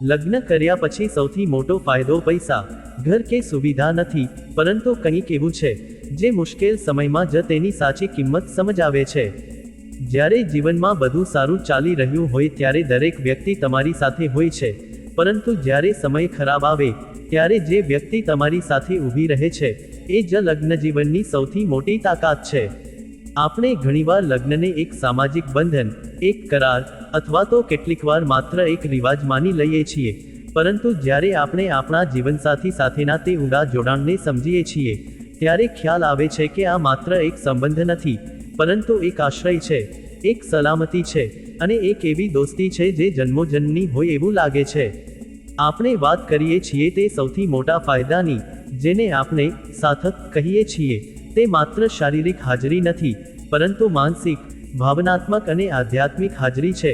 લગ્ન કર્યા પછી સૌથી મોટો ફાયદો પૈસા, ઘર કે સુવિધા નથી, પરંતુ કંઈક એવું છે જે મુશ્કેલ સમયમાં જ તેની સાચી કિંમત સમજાવે છે. જ્યારે જીવનમાં બધું સારું ચાલી રહ્યું હોય ત્યારે દરેક વ્યક્તિ તમારી સાથે હોય છે, પરંતુ જ્યારે સમય ખરાબ આવે ત્યારે જે વ્યક્તિ તમારી સાથે ઊભી રહે છે એ જ લગ્ન જીવનની સૌથી મોટી તાકાત છે. આપણે ઘણીવાર લગ્નને એક સામાજિક બંધન, એક કરાર અથવા તો કેટલીકવાર માત્ર એક રિવાજ માની લઈએ છીએ, પરંતુ જ્યારે આપણે આપણા જીવનસાથી સાથેના તે ઊંડા જોડાણને સમજીએ છીએ ત્યારે ખ્યાલ આવે છે કે આ માત્ર એક સંબંધ નથી, પરંતુ એક આશ્રય છે, એક સલામતી છે અને એક એવી દોસ્તી છે જે જન્મોજન્મની હોય એવું લાગે છે. આપણે વાત કરીએ છીએ તે સૌથી મોટા ફાયદાની, જેને આપણે સાથ કહીએ છીએ. તે માત્ર શારીરિક હાજરી નથી, પરંતુ માનસિક, ભાવનાત્મક અને આધ્યાત્મિક હાજરી છે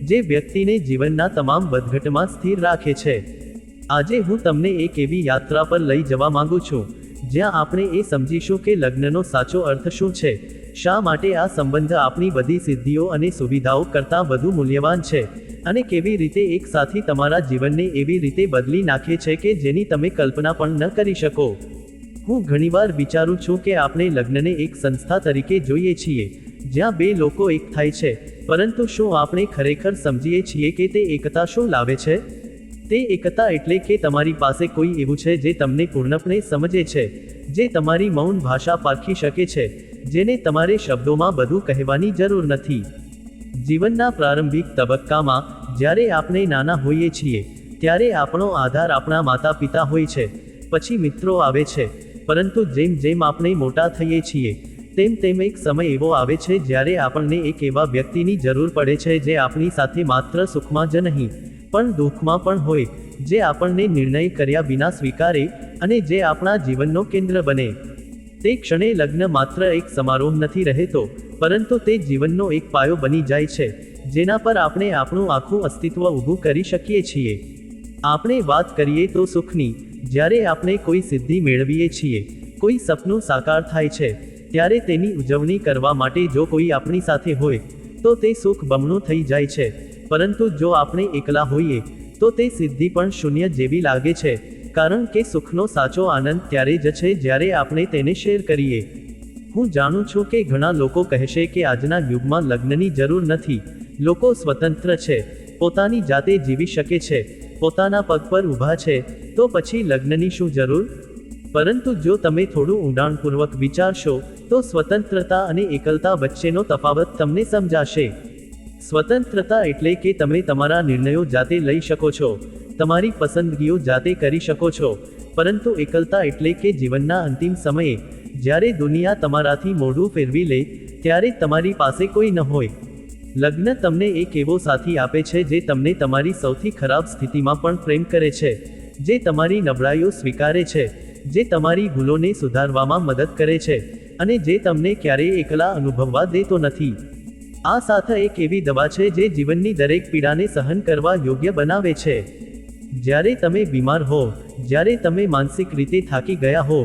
જે વ્યક્તિને જીવનના તમામ વધઘટમાં સ્થિર રાખે છે. આજે હું તમને એક એવી યાત્રા પર લઈ જવા માંગુ છું જ્યાં આપણે એ સમજીશું કે લગ્નનો સાચો અર્થ શું છે, શા માટે આ સંબંધ આપણી બધી સિદ્ધિઓ અને સુવિધાઓ કરતાં વધુ મૂલ્યવાન છે, અને કેવી રીતે એક સાથી તમારા જીવનને એવી રીતે બદલી નાખે છે કે જેની તમે કલ્પના પણ ન કરી શકો. હું ઘણીવાર વિચારું છું કે આપણે લગ્નને એક સંસ્થા તરીકે જોઈએ છીએ જ્યાં બે લોકો એક થાય છે, પરંતુ શું આપણે ખરેખર સમજીએ છીએ કે તે એકતા શું લાવે છે? તે એકતા એટલે કે તમારી પાસે કોઈ એવું છે જે તમને પૂર્ણપણે સમજે છે, જે તમારી મૌન ભાષા પારખી શકે છે, જેને તમારે શબ્દોમાં બધું કહેવાની જરૂર નથી. જીવનના પ્રારંભિક તબક્કામાં જ્યારે આપણે નાના હોઈએ છીએ ત્યારે આપણો આધાર આપણા માતા પિતા હોય છે, પછી મિત્રો આવે છે, પરંતુ જેમ જેમ આપણે મોટા થઈએ છીએ તેમ તેમ એક સમય એવો આવે છે જ્યારે આપણને એક એવા વ્યક્તિની જરૂર પડે છે જે આપણી સાથે માત્ર સુખમાં જ નહીં પણ દુઃખમાં પણ હોય, જે આપણને નિર્ણય કર્યા વિના સ્વીકારે અને જે આપણા જીવનનો કેન્દ્ર બને. તે ક્ષણે લગ્ન માત્ર એક સમારોહ નથી રહેતો, પરંતુ તે જીવનનો એક પાયો બની જાય છે જેના પર આપણે આપણું આખું અસ્તિત્વ ઊભું કરી શકીએ છીએ. આપણે વાત કરીએ તો સુખની, જ્યારે આપણે કોઈ સિદ્ધિ મેળવીએ છીએ, કોઈ સપનું સાકાર થાય છે, ત્યારે તેની ઉજવણી કરવા માટે જો કોઈ આપણી સાથે હોય તો તે સુખ બમણું થઈ જાય છે, પરંતુ જો આપણે એકલા હોઈએ તો તે સિદ્ધિ પણ શૂન્ય જેવી લાગે છે, કારણ કે સુખનો સાચો આનંદ ત્યારે જ છે જ્યારે આપણે તેને શેર કરીએ. હું જાણું છું કે ઘણા લોકો કહેશે કે આજના યુગમાં લગ્નની જરૂર નથી, લોકો સ્વતંત્ર છે, પોતાની જાતે જીવી શકે છે, પોતાના પગ પર ઊભા છે, તો પછી લગ્નની શું જરૂર? પરંતુ જો તમે થોડું ઊંડાણપૂર્વક વિચારશો તો સ્વતંત્રતા અને એકલતા વચ્ચેનો તફાવત તમને સમજાશે. સ્વતંત્રતા એટલે કે તમે તમારા નિર્ણયો જાતે લઈ શકો છો, તમારી પસંદગીઓ જાતે કરી શકો છો, પરંતુ એકલતા એટલે કે જીવનના અંતિમ સમયે જ્યારે દુનિયા તમારાથી મોઢું ફેરવી લે ત્યારે તમારી પાસે કોઈ ન હોય. લગ્ન તમને એક એવો સાથી આપે છે જે તમને તમારી સૌથી ખરાબ સ્થિતિમાં પણ પ્રેમ કરે છે, જે તમારી નબળાઈઓ સ્વીકારે છે, જે તમારી ભૂલોને સુધારવામાં મદદ કરે છે અને જે તમને ક્યારેય એકલા અનુભવવા દેતો નથી. આ સાથ એક એવી દવા છે જે જીવનની દરેક પીડાને સહન કરવા યોગ્ય બનાવે છે. જ્યારે તમે બીમાર હો, જ્યારે તમે માનસિક રીતે થાકી ગયા હો,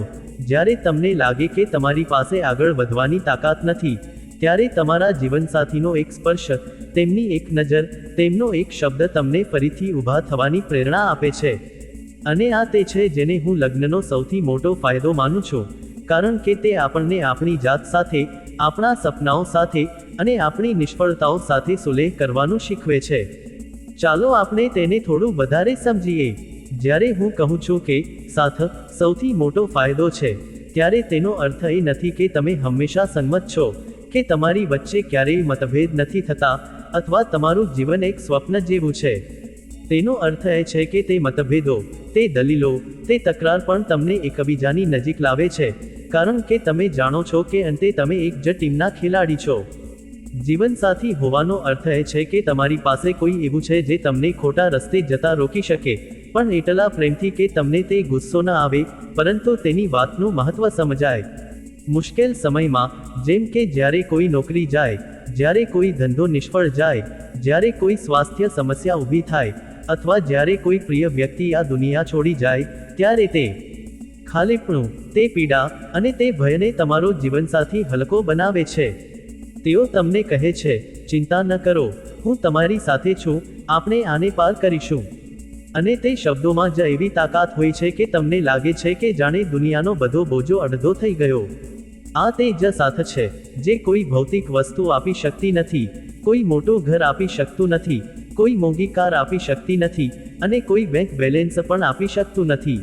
જ્યારે તમને લાગે કે તમારી પાસે આગળ વધવાની તાકાત નથી, ત્યારે તમારા જીવનસાથીનો એક સ્પર્શ, તેમની એક નજર, તેમનો એક શબ્દ તમને ફરીથી ઊભા થવાની પ્રેરણા આપે છે. અને આ તે છે જેને હું લગ્નનો સૌથી મોટો ફાયદો માનું છું, કારણ કે તે આપણને આપણી જાત સાથે, આપણા સપનાઓ સાથે અને આપણી નિષ્ફળતાઓ સાથે સુલેહ કરવાનું શીખવે છે. ચાલો આપણે તેને થોડું વધારે સમજીએ. જ્યારે હું કહું છું કે સાથ સૌથી મોટો ફાયદો છે, ત્યારે તેનો અર્થ એ નથી કે તમે હંમેશા સંમત છો, કે તમારી વચ્ચે ક્યારેય મતભેદ નથી થતા, અથવા તમારું જીવન એક સ્વપ્ન જેવું છે. તેનો અર્થ એ છે કે તે મતભેદો, તે દલીલો, તે તકરાર પણ તમને એકબીજાની નજીક લાવે છે, કારણ કે તમે જાણો છો કે અંતે તમે એક જ ટીમના ખેલાડી છો. જીવનસાથી હોવાનો અર્થ એ છે કે તમારી પાસે કોઈ એવું છે જે તમને ખોટા રસ્તે જતા રોકી શકે, પણ એટલા પ્રેમથી કે તમને તે ગુસ્સો ન આવે, પરંતુ તેની વાતનું મહત્વ સમજાય. મુશ્કેલ સમયમાં, જેમ કે જ્યારે કોઈ નોકરી જાય, જ્યારે કોઈ ધંધો નિષ્ફળ જાય, જ્યારે કોઈ સ્વાસ્થ્ય સમસ્યા ઊભી થાય, અથવા જ્યારે કોઈ પ્રિય વ્યક્તિ આ દુનિયા છોડી જાય, ત્યારે તે ખાલીપણું, તે પીડા અને તે ભયને તમારો જીવનસાથી હલકો બનાવે છે. તેઓ તમને કહે છે, ચિંતા ન કરો, હું તમારી સાથે છું, આપણે આને પાર કરીશું. અને તે શબ્દોમાં જ એવી તાકાત હોય છે કે તમને લાગે છે કે જાણે દુનિયાનો બધો બોજો અડધો થઈ ગયો. આ તે જ સાથ છે જે કોઈ ભૌતિક વસ્તુ આપી શકતી નથી, કોઈ મોટું ઘર આપી શકતું નથી, કોઈ મોંઘી કાર આપી શકતી નથી, અને કોઈ બેંક બેલેન્સ પણ આપી શકતું નથી.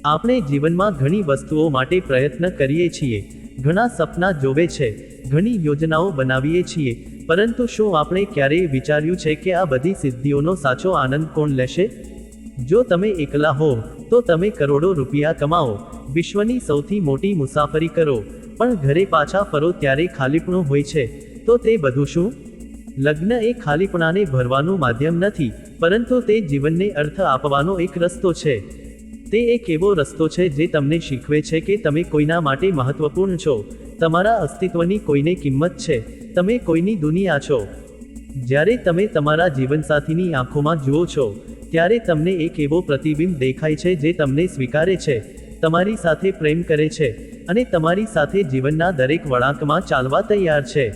આપણે જીવનમાં ઘણી વસ્તુઓ માટે પ્રયત્ન કરીએ છીએ, ઘણા સપના જોવે છે, ઘણી યોજનાઓ બનાવીએ છીએ, પરંતુ શું આપણે ક્યારેય વિચાર્યું છે કે આ બધી સિદ્ધિઓનો સાચો આનંદ કોણ લેશે? જો તમે એકલા હો તો તમે કરોડો રૂપિયા કમાઓ, વિશ્વની સૌથી મોટી મુસાફરી કરો, પણ ઘરે પાછા ફરો ત્યારે ખાલીપણું હોય છે, તો તે બધું શું? લગ્ન એ ખાલીપણાને ભરવાનું માધ્યમ નથી, પરંતુ તે જીવનને અર્થ આપવાનો એક રસ્તો છે. તે એક એવો રસ્તો છે જે તમને શીખવે છે કે તમે કોઈના માટે મહત્વપૂર્ણ છો, તમારા અસ્તિત્વની કોઈને કિંમત છે, તમે કોઈની દુનિયા છો. જ્યારે તમે તમારા જીવનસાથીની આંખોમાં જુઓ છો ત્યારે તમને એક એવો પ્રતિબિંબ દેખાય છે જે તમને સ્વીકારે છે, તમારી સાથે પ્રેમ કરે છે, અને તમારી સાથે જીવનના દરેક વળાંકમાં ચાલવા તૈયાર છે.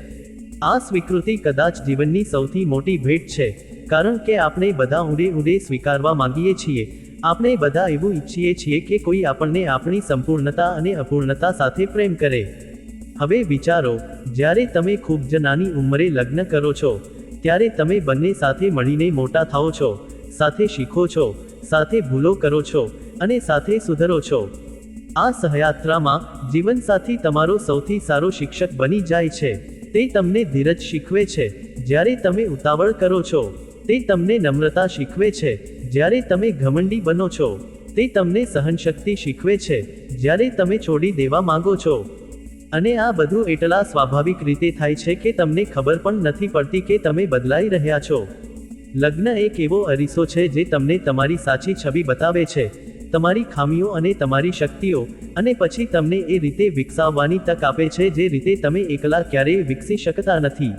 આ સ્વીકૃતિ કદાચ જીવનની સૌથી મોટી ભેટ છે, કારણ કે આપણે બધા ઊંડે ઊંડે સ્વીકારવા માંગીએ છીએ. આપણે બધા એવું ઈચ્છીએ છીએ કે કોઈ આપણને આપણી સંપૂર્ણતા અને અપૂર્ણતા સાથે પ્રેમ કરે. હવે વિચારો, જ્યારે તમે ખૂબ જ નાની ઉંમરે લગ્ન કરો છો ત્યારે તમે બંને સાથે મળીને મોટા થાઓ છો, સાથે શીખો છો, સાથે ભૂલો કરો છો, અને સાથે સુધરો છો. આ સહયાત્રામાં જીવનસાથી તમારો સૌથી સારો શિક્ષક બની જાય છે. તે તમને ધીરજ શીખવે છે જ્યારે તમે ઉતાવળ કરો છો, તે તમને નમ્રતા શીખવે છે જ્યારે તમે ઘમંડી બનો છો, તે તમને સહનશક્તિ શીખવે છે જ્યારે તમે છોડી દેવા માંગો છો. અને આ બધું એટલા સ્વાભાવિક રીતે થાય છે કે તમને ખબર પણ નથી પડતી કે તમે બદલાઈ રહ્યા છો. લગ્ન એક એવો અરીસો છે જે તમને તમારી સાચી છબી બતાવે છે, તમારી ખામીઓ અને તમારી શક્તિઓ, અને પછી તમને એ રીતે વિકસાવવાની તક આપે છે જે રીતે તમે એકલા ક્યારેય વિકસી શકતા નથી.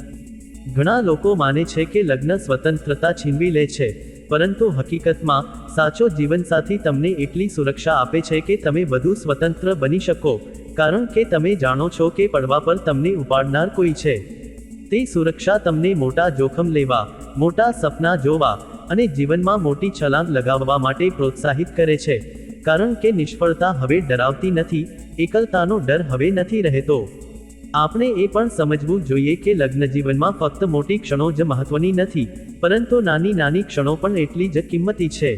ઘણા લોકો માને છે કે લગ્ન સ્વતંત્રતા છીનવી લે છે, પરંતુ હકીકતમાં સાચો જીવનસાથી તમને એટલી સુરક્ષા આપે છે કે તમે વધુ સ્વતંત્ર બની શકો, કારણ કે તમે જાણો છો કે પડવા પર તમને ઉપાડનાર કોઈ છે. તે સુરક્ષા તમને મોટા જોખમ લેવા, મોટા સપના જોવા, અને જીવનમાં મોટી છલાંગ લગાવવા માટે પ્રોત્સાહિત કરે છે, કારણ કે નિષ્ફળતા હવે ડરાવતી નથી, એકલતાનો ડર હવે નથી રહેતો. આપણે એ પણ સમજવું જોઈએ કે લગ્ન જીવનમાં ફક્ત મોટી ક્ષણો જ મહત્વની નથી, પરંતુ નાની નાની ક્ષણો પણ એટલી જ કિંમતી છે.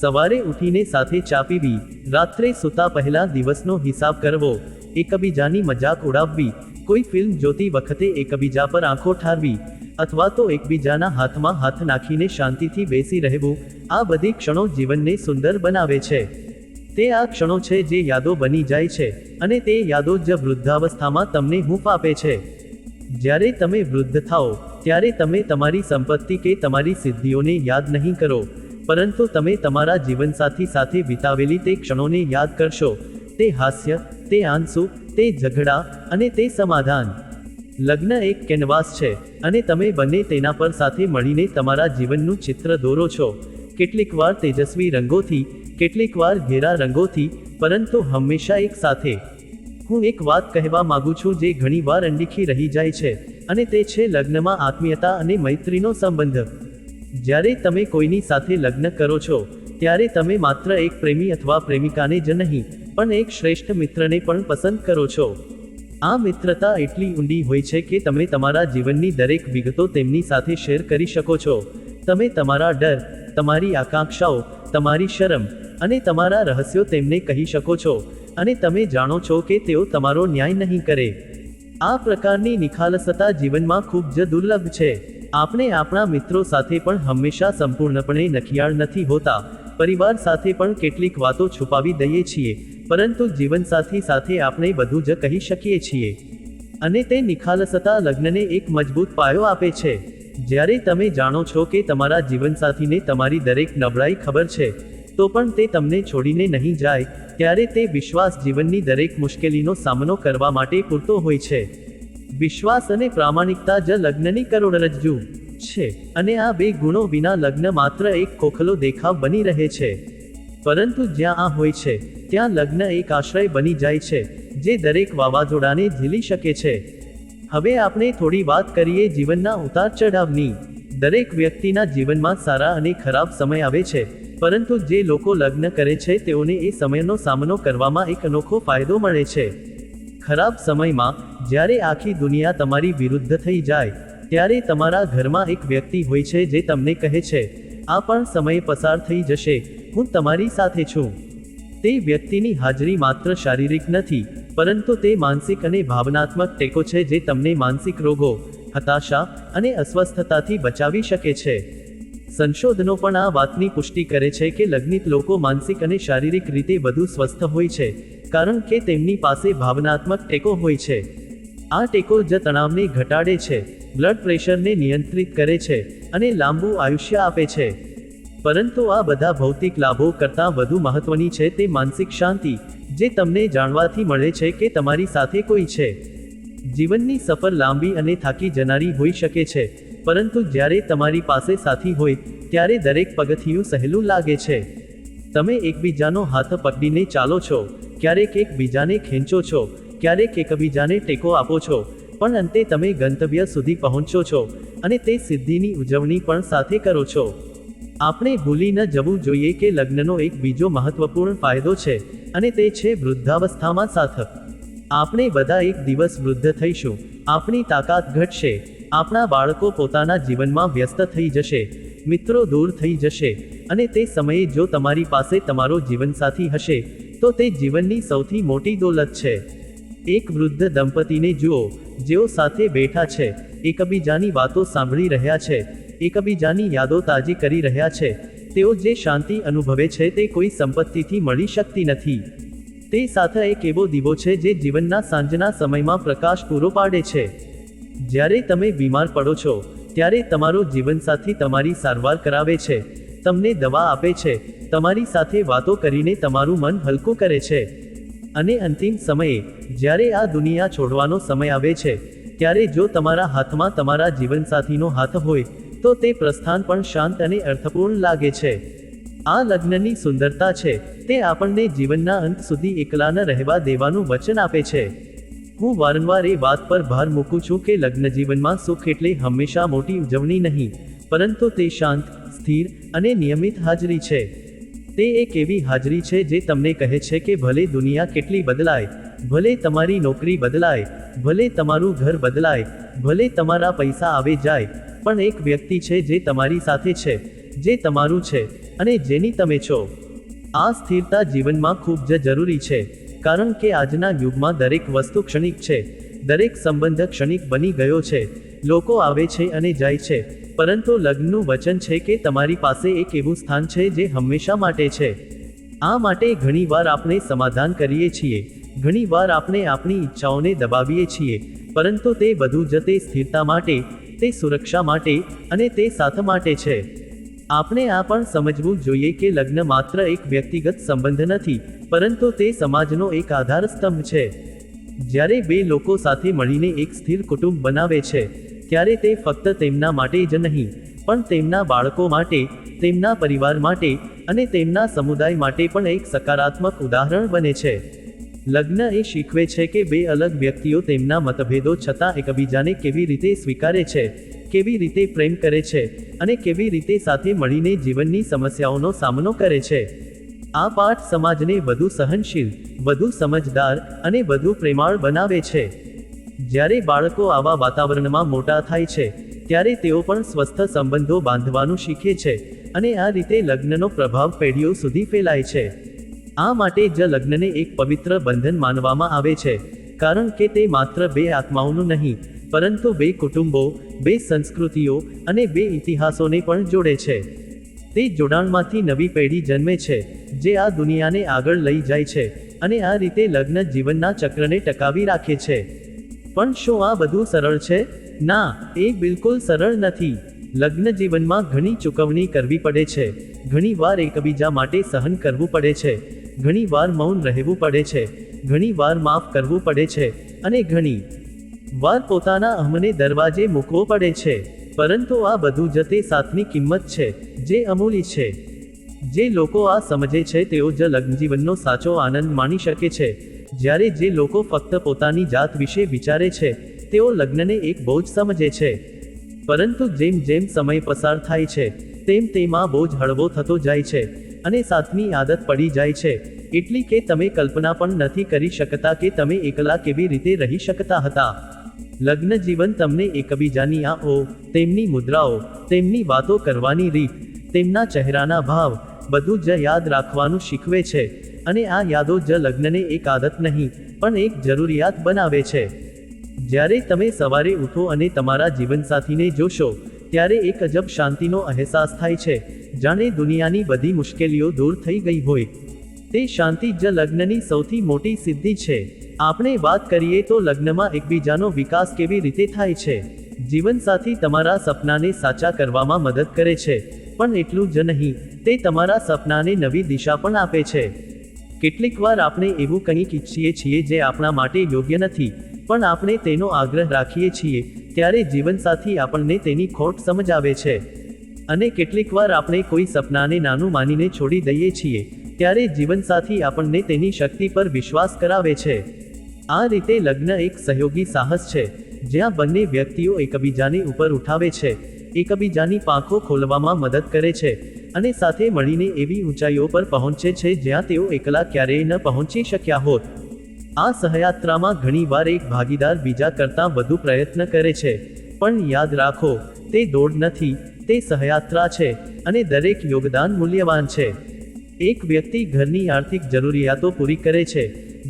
સવારે ઉઠીને સાથે ચા પીવી, રાત્રે સૂતા પહેલા દિવસનો હિસાબ કરવો, એકબીજાની મજાક ઉડાવવી, કોઈ ફિલ્મ જોતી વખતે એકબીજા પર આંખો ઠારવી, અથવા તો એકબીજાના હાથમાં હાથ નાખીને શાંતિથી બેસી રહેવું, આ બધી ક્ષણો જીવનને સુંદર બનાવે છે. તે આ ક્ષણો છે જે યાદો બની જાય છે, અને તે યાદો જ વૃદ્ધાવસ્થામાં તમને હૂંફ આપે છે. જ્યારે તમે વૃદ્ધ થાઓ ત્યારે તમે તમારી સંપત્તિ કે તમારી સિદ્ધિઓને યાદ નહીં કરો, પરંતુ તમે તમારા જીવનસાથી સાથે વિતાવેલી તે ક્ષણોને યાદ કરશો, તે હાસ્ય, તે આંસુ, તે ઝઘડા, અને તે સમાધાન. લગ્ન એક કેનવાસ છે, અને તમે બંને તેના પર સાથે મળીને તમારા જીવનનું ચિત્ર દોરો છો, કેટલીકવાર તેજસ્વી રંગોથી, કેટલીકવાર ઘેરા રંગોથી, પરંતુ હંમેશા એક સાથે. હું એક વાત કહેવા માંગુ છું જે ઘણીવાર અનદેખી રહી જાય છે, અને તે છે લગ્નમાં આત્મીયતા અને મૈત્રીનો સંબંધ. જ્યારે તમે કોઈની સાથે લગ્ન કરો છો ત્યારે તમે માત્ર એક પ્રેમી અથવા પ્રેમિકાને જ નહીં, પણ એક શ્રેષ્ઠ મિત્રને પણ પસંદ કરો છો. આ મિત્રતા એટલી ઊંડી હોય છે કે તમે તમારા જીવનની દરેક વિગતો તેમની સાથે શેર કરી શકો છો. તમે તમારા ડર, તમારી આકાંક્ષાઓ, તમારી શરમ, અને તમારા રહસ્યો તેમને કહી શકો છો, અને તમે જાણો છો કે તેઓ તમારો ન્યાય નહીં કરે. આ પ્રકારની નિખાલસતા જીવનમાં ખૂબ જ દુર્લભ છે. આપણે આપણા મિત્રો સાથે પણ હંમેશા સંપૂર્ણપણે નખિયાળ નથી હોતા, પરિવાર સાથે પણ કેટલીક વાતો છુપાવી દઈએ છીએ, પરંતુ જીવનસાથી સાથે આપણે બધું જ કહી શકીએ છીએ. અને તે નિખાલસતા લગ્નને એક મજબૂત પાયો આપે છે. જ્યારે તમે જાણો છો કે તમારા જીવનસાથીને તમારી દરેક નબળાઈ ખબર છે, તો પણ તે તમને છોડીને નહીં જાય, ત્યારે તે વિશ્વાસ જીવનની દરેક મુશ્કેલીનો સામનો કરવા માટે પૂરતો હોય છે. વિશ્વાસ અને પ્રામાણિકતા જ લગ્નની કરોડરજ્જુ છે, અને આ બે ગુણો વિના લગ્ન માત્ર એક ખોખલો દેખાવ બની રહે છે. પરંતુ જ્યાં આ હોય છે ત્યાં લગ્ન એક આશ્રય બની જાય છે, જે દરેક વાવાઝોડાને ઝીલી શકે છે. હવે આપણે થોડી વાત કરીએ જીવનના ઉતાર ચઢાવની. દરેક વ્યક્તિના જીવનમાં સારા અને ખરાબ સમય આવે છે, પરંતુ જે લોકો લગ્ન કરે છે તેઓને એ સમયનો સામનો કરવામાં એક અનોખો ફાયદો મળે છે. ખરાબ સમયમાં જ્યારે આખી દુનિયા તમારી વિરુદ્ધ થઈ જાય ત્યારે તમારા ઘરમાં એક વ્યક્તિ હોય છે જે તમને કહે છે, આ પણ સમય પસાર થઈ જશે, હું તમારી સાથે છું. તે વ્યક્તિની હાજરી માત્ર શારીરિક નથી, પરંતુ તે માનસિક અને ભાવનાત્મક ટેકો છે જે તમને માનસિક રોગો, હતાશા અને અસ્વસ્થતાથી બચાવી શકે છે. સંશોધનો પણ આ વાતની પુષ્ટિ કરે છે કે લગ્નિત લોકો માનસિક અને શારીરિક રીતે વધુ સ્વસ્થ હોય છે, કારણ કે તેમની પાસે ભાવનાત્મક ટેકો હોય છે. આ ટેકો જ તણાવને ઘટાડે છે, બ્લડ પ્રેશરને નિયંત્રિત કરે છે અને લાંબુ આયુષ્ય આપે છે. પરંતુ આ બધા ભૌતિક લાભો કરતાં વધુ મહત્વની છે તે માનસિક શાંતિ, જે તમને જાણવાથી મળે છે કે તમારી સાથે કોઈ છે. જીવનની સફર લાંબી અને થાકી જનારી હોઈ શકે છે, પરંતુ જ્યારે તમારી પાસે સાથી હોય ત્યારે દરેક પગથિયું સહેલું લાગે છે. તમે એકબીજાનો હાથ પકડીને ચાલો છો, ક્યારેક એકબીજાને ખેંચો છો, ક્યારેક એકબીજાને ટેકો આપો છો, પણ અંતે તમે ગંતવ્ય સુધી પહોંચો છો અને તે સિદ્ધિની ઉજવણી પણ સાથે કરો છો. આપણે ભૂલી ન જવું જોઈએ કે લગ્નનો એક બીજો મહત્વપૂર્ણ ફાયદો છે, અને તે છે વૃદ્ધાવસ્થામાં સાથ. આપણે બધા એક દિવસ વૃદ્ધ થઈશું, આપણી તાકાત ઘટશે, આપણા બાળકો પોતાના જીવનમાં વ્યસ્ત થઈ જશે, મિત્રો દૂર થઈ જશે, અને તે સમયે જો તમારી પાસે તમારો જીવનસાથી હશે તો તે જીવનની સૌથી મોટી દોલત છે. એક વૃદ્ધ દંપતીને જુઓ, જેઓ સાથે બેઠા છે, એકબીજાની વાતો સાંભળી રહ્યા છે, એકબીજાની યાદો તાજી કરી રહ્યા છે. તેઓ જે શાંતિ અનુભવે છે તે કોઈ સંપત્તિથી મળી શકતી નથી. તે સાથે એક એવો દીવો છે જે જીવનના સાંજના સમયમાં પ્રકાશ પૂરો પાડે છે. જ્યારે તમે બીમાર પડો છો ત્યારે તમારો જીવનસાથી તમારી સારવાર કરાવે છે, તમને દવા આપે છે, તમારી સાથે વાતો કરીને તમારું મન હલકું કરે છે. અને અંતિમ સમયે જ્યારે આ દુનિયા છોડવાનો સમય આવે છે ત્યારે જો તમારા હાથમાં તમારા જીવનસાથીનો હાથ હોય તો તે પ્રસ્થાન પણ શાંત અને અર્થપૂર્ણ લાગે છે. આ લગ્નની સુંદરતા છે, તે આપણને જીવનના અંત સુધી એકલા ન રહેવા દેવાનું વચન આપે છે. હું વારંવાર એ વાત પર ભાર મૂકું છું કે લગ્ન જીવનમાં સુખ એટલે હંમેશા મોટી ઉજવણી નહીં, પરંતુ તે શાંત, સ્થિર અને નિયમિત હાજરી છે. તે એક એવી હાજરી છે જે તમને કહે છે કે ભલે દુનિયા કેટલી બદલાય, ભલે તમારી નોકરી બદલાય, ભલે તમારું ઘર બદલાય, ભલે તમારા પૈસા આવે જાય, પણ એક વ્યક્તિ છે જે તમારી સાથે છે, જે તમારું છે અને જેની તમે છો. આ સ્થિરતા જીવનમાં ખૂબ જ જરૂરી છે, કારણ કે આજના યુગમાં દરેક વસ્તુ ક્ષણિક છે, દરેક સંબંધ ક્ષણિક બની ગયો છે. લોકો આવે છે અને જાય છે, પરંતુ લગ્નનું વચન છે કે તમારી પાસે એક એવું સ્થાન છે જે હંમેશા માટે છે. આ માટે ઘણીવાર આપણે સમાધાન કરીએ છીએ, ઘણીવાર આપણે આપણી ઈચ્છાઓને દબાવીએ છીએ, પરંતુ તે બધું જ તે સ્થિરતા માટે, તે સુરક્ષા માટે અને તે સાથ માટે છે. આપણે આ પણ સમજવું જોઈએ કે લગ્ન માત્ર એક વ્યક્તિગત સંબંધ નથી, પરંતુ તે સમાજનો એક આધાર સ્તંભ છે. જ્યારે બે લોકો સાથે મળીને એક સ્થિર કુટુંબ બનાવે છે ત્યારે તે ફક્ત તેમના માટે જ નહીં, પણ તેમના બાળકો માટે, તેમના પરિવાર માટે અને તેમના સમુદાય માટે પણ એક સકારાત્મક ઉદાહરણ બને છે. લગ્ન એ શીખવે છે કે બે અલગ વ્યક્તિઓ તેમના મતભેદો છતાં એકબીજાને કેવી રીતે સ્વીકારે છે, કેવી રીતે પ્રેમ કરે છે અને કેવી રીતે સાથે મળીને જીવનની સમસ્યાઓનો સામનો કરે છે. આ પાઠ સમાજને વધુ સહનશીલ, વધુ સમજદાર અને વધુ પ્રેમાળ બનાવે છે. જ્યારે બાળકો આવા વાતાવરણમાં મોટા થાય છે ત્યારે તેઓ પણ સ્વસ્થ સંબંધો બાંધવાનું શીખે છે, અને આ રીતે લગ્નનો પ્રભાવ પેઢીઓ સુધી ફેલાય છે. આ માટે જ લગ્નને એક પવિત્ર બંધન માનવામાં આવે છે, કારણ કે તે માત્ર બે આત્માઓનું નહીં, પરંતુ બે કુટુંબો, બે સંસ્કૃતિઓ અને બે ઇતિહાસોને પણ જોડે છે. તે જોડાણમાંથી નવી પેઢી જન્મે છે, જે આ દુનિયાને આગળ લઈ જાય છે, અને આ રીતે લગ્ન જીવનના ચક્રને ટકાવી રાખે છે. પણ શું આ બધું સરળ છે? ના, એ બિલકુલ સરળ નથી. લગ્ન જીવનમાં ઘણી ચૂકવણી કરવી પડે છે, ઘણીવાર એકબીજા માટે સહન કરવું પડે છે, ઘણીવાર મૌન રહેવું પડે છે, ઘણીવાર માફ કરવું પડે છે, અને ઘણી વાર પોતાના અહમને દરવાજે મૂકવો પડે છે. પરંતુ આ બધું જ તે સાથની કિંમત છે, જે અમૂલ્ય છે. જે લોકો આ સમજે છે તેઓ જ લગ્નજીવનનો સાચો આનંદ માણી શકે છે, જ્યારે જે લોકો ફક્ત પોતાની જાત વિશે વિચારે છે તેઓ લગ્નને એક બોજ સમજે છે. પરંતુ જેમ જેમ સમય પસાર થાય છે તેમ તેમ આ બોજ હળવો થતો જાય છે, અને સાથની આદત પડી જાય છે, એટલી કે તમે કલ્પના પણ નથી કરી શકતા કે તમે એકલા કેવી રીતે રહી શકતા હતા. લગ્ન જીવન તમને એકબીજાની આંખો, તેમની મુદ્રાઓ, તેમની વાતો કરવાની રીત, તેમના ચહેરાના ભાવ, બધું જ યાદ રાખવાનું શીખવે છે. અને આ યાદો જ લગ્નને એક આદત નહીં પણ એક જરૂરિયાત બનાવે છે. જ્યારે તમે સવારે ઉઠો અને તમારા જીવનસાથીને જોશો ત્યારે એક અજબ શાંતિનો અહેસાસ થાય છે, જાણે દુનિયાની બધી મુશ્કેલીઓ દૂર થઈ ગઈ હોય. તે શાંતિ જ લગ્નની સૌથી મોટી સિદ્ધિ છે. આપણે વાત કરીએ તો લગ્નમાં એકબીજાનો વિકાસ કેવી રીતે થાય છે. જીવનસાથી તમારા સપનાને સાચા કરવામાં મદદ કરે છે, પણ એટલું જ નહીં, તે તમારા સપનાને નવી દિશા પણ આપે છે. કેટલીકવાર આપણે એવું કંઈક ઈચ્છીએ છીએ જે આપણા માટે યોગ્ય નથી, પણ આપણે તેનો આગ્રહ રાખીએ છીએ ત્યારે જીવનસાથી આપણને તેની ખોટ સમજાવે છે. અને કેટલીકવાર આપણે કોઈ સપનાને નાનું માનીને છોડી દઈએ છીએ ત્યારે જીવનસાથી આપણને તેની શક્તિ પર વિશ્વાસ કરાવે છે. આ રીતે લગ્ન એક સહયોગી સાહસ છે, જ્યાં બંને વ્યક્તિઓ એકબીજાને ઉપર ઉઠાવે છે, એકબીજાની પાંખો ખોલવામાં મદદ કરે છે અને સાથે મળીને એવી ઊંચાઈઓ પર પહોંચે છે જ્યાં તેઓ એકલા ક્યારેય ન પહોંચી શક્યા હોત. આ સહયાત્રામાં ઘણીવાર એક ભાગીદાર બીજા કરતાં વધુ પ્રયત્ન કરે છે, પણ યાદ રાખો, તે દોડ નથી, તે સહયાત્રા છે અને દરેક યોગદાન મૂલ્યવાન છે. એક વ્યક્તિ ઘરની આર્થિક જરૂરિયાતો પૂરી કરે છે,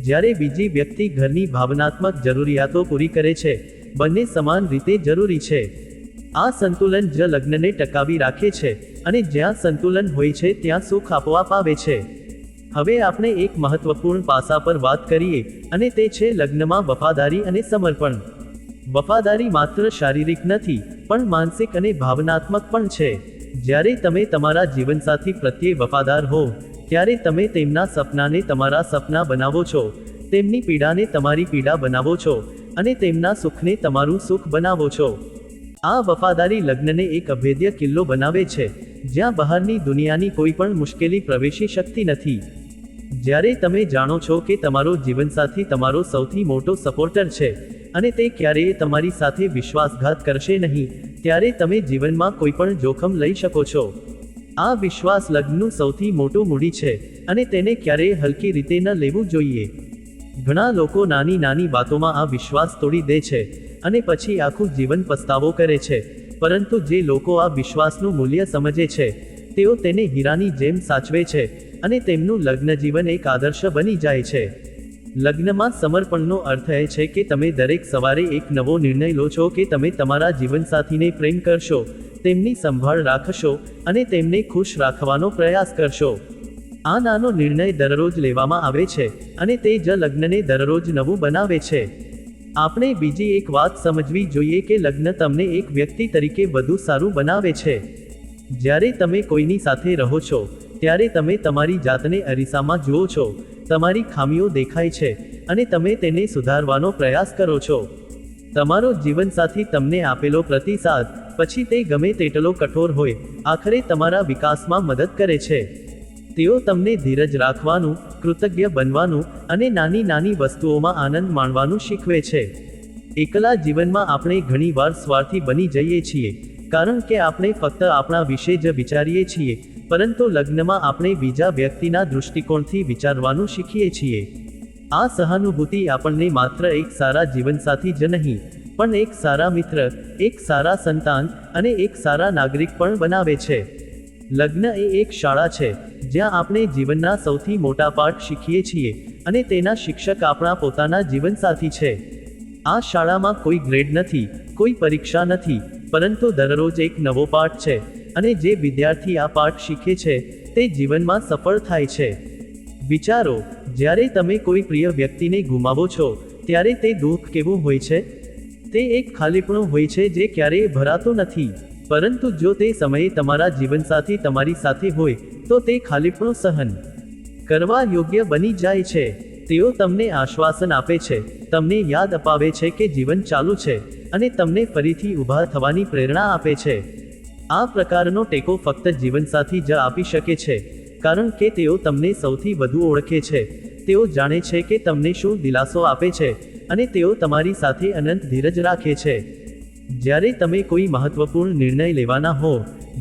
જ્યારે બીજી વ્યક્તિ ઘરની ભાવનાત્મક જરૂરિયાતો પૂરી કરે છે. બંને સમાન રીતે જરૂરી છે. આ સંતુલન જ લગ્નને ટકાવી રાખે છે અને જ્યાં સંતુલન હોય છે ત્યાં સુખ આપોઆપ આવે છે. હવે આપણે એક મહત્વપૂર્ણ પાસા પર વાત કરીએ અને તે છે લગ્નમાં વફાદારી અને સમર્પણ. વફાદારી માત્ર શારીરિક નથી પણ માનસિક અને ભાવનાત્મક પણ છે. જ્યારે તમે તમારા જીવનસાથી પ્રત્યે વફાદાર હો ત્યારે તમે તેમના સપનાને તમારા સપના બનાવો છો, તેમની પીડાને તમારી પીડા બનાવો છો અને તેમના સુખને તમારું સુખ બનાવો છો. આ વફાદારી લગ્નને એક અભેદ્ય કિલ્લો બનાવે છે, જ્યાં બહારની દુનિયાની કોઈ પણ મુશ્કેલી પ્રવેશી શકતી નથી. જ્યારે તમે જાણો છો કે તમારો જીવનસાથી તમારો સૌથી મોટો સપોર્ટર છે અને તે ક્યારેય તમારી સાથે વિશ્વાસઘાત કરશે નહીં, ત્યારે તમે જીવનમાં કોઈ પણ જોખમ લઈ શકો છો. આ વિશ્વાસ લગ્નનું સૌથી મોટું મૂડી છે અને તેને ક્યારેય હલકી રીતે ન લેવું જોઈએ. ઘણા લોકો નાની નાની વાતોમાં આ વિશ્વાસ તોડી દે છે અને પછી આખું જીવન પસ્તાવો કરે છે, પરંતુ જે લોકો આ વિશ્વાસનું મૂલ્ય સમજે છે તેઓ તેને હીરાની જેમ સાચવે છે અને તેમનું લગ્ન જીવન એક આદર્શ બની જાય છે. લગ્નમાં સમર્પણનો અર્થ એ છે કે તમે દરેક સવારે એક નવો નિર્ણય લો છો કે તમે તમારા જીવનસાથીને પ્રેમ કરશો, તેમની સંભાળ રાખશો અને તેમને ખુશ રાખવાનો પ્રયાસ કરશો. આ નાનો નિર્ણય દરરોજ લેવામાં આવે છે અને તે જ લગ્નને દરરોજ નવું બનાવે છે. આપણે બીજી એક વાત સમજવી જોઈએ કે લગ્ન તમને એક વ્યક્તિ તરીકે વધુ સારું બનાવે છે. જ્યારે તમે કોઈની સાથે રહો છો ત્યારે તમે તમારી જાતને અરીસામાં જુઓ છો, તમારી ખામીઓ દેખાય છે અને તમે તેને સુધારવાનો પ્રયાસ કરો છો. તમારો જીવનસાથી તમને આપેલો પ્રતિસાદ, પછી તે ગમે તેટલો કઠોર હોય, આખરે તમારા વિકાસમાં મદદ કરે છે. તેઓ તમને ધીરજ રાખવાનું, કૃતજ્ઞ બનવાનું અને નાની નાની વસ્તુઓમાં આનંદ માણવાનું શીખવે છે. એકલા જીવનમાં આપણે ઘણીવાર સ્વાર્થી બની જઈએ છીએ, કારણ કે આપણે ફક્ત આપણા વિશે જ વિચારીએ છીએ, પરંતુ લગ્નમાં આપણે બીજા વ્યક્તિના દૃષ્ટિકોણથી વિચારવાનું શીખીએ છીએ. આ સહાનુભૂતિ આપણને માત્ર એક સારા જીવનસાથી જ નહીં, પણ એક સારા મિત્ર, એક સારા સંતાન અને એક સારા નાગરિક પણ બનાવે છે. લગ્ન એ એક શાળા છે જ્યાં આપણે જીવનના સૌથી મોટા પાઠ શીખીએ છીએ અને તેના શિક્ષક આપણા પોતાના જીવનસાથી છે. આ શાળામાં કોઈ ગ્રેડ નથી, કોઈ પરીક્ષા નથી, પરંતુ દરરોજ એક નવો પાઠ છે અને જે વિદ્યાર્થી આ પાઠ શીખે છે તે જીવનમાં સફળ થાય છે. વિચારો, જ્યારે તમે કોઈ પ્રિય વ્યક્તિને ગુમાવો છો ત્યારે તે દુઃખ કેવું હોય છે? તે એક ખાલીપણું હોય છે જે ક્યારેય ભરાતો નથી. પરંતુ જો તે સમયે તમારા જીવનસાથી તમારી સાથે હોય તો તે ખાલીપણું સહન કરવા યોગ્ય બની જાય છે. તેઓ તમને આશ્વાસન આપે છે, તમને યાદ અપાવે છે કે જીવન ચાલુ છે અને તમને ફરીથી ઊભા થવાની પ્રેરણા આપે છે. આ પ્રકારનો ટેકો ફક્ત જીવનસાથી જ આપી શકે છે, કારણ કે તેઓ તમને સૌથી વધુ ઓળખે છે. તેઓ જાણે છે કે તમને શું દિલાસો આપે છે અને તેઓ તમારી સાથે અનંત ધીરજ રાખે છે. જ્યારે તમે કોઈ મહત્વપૂર્ણ નિર્ણય લેવાના હો,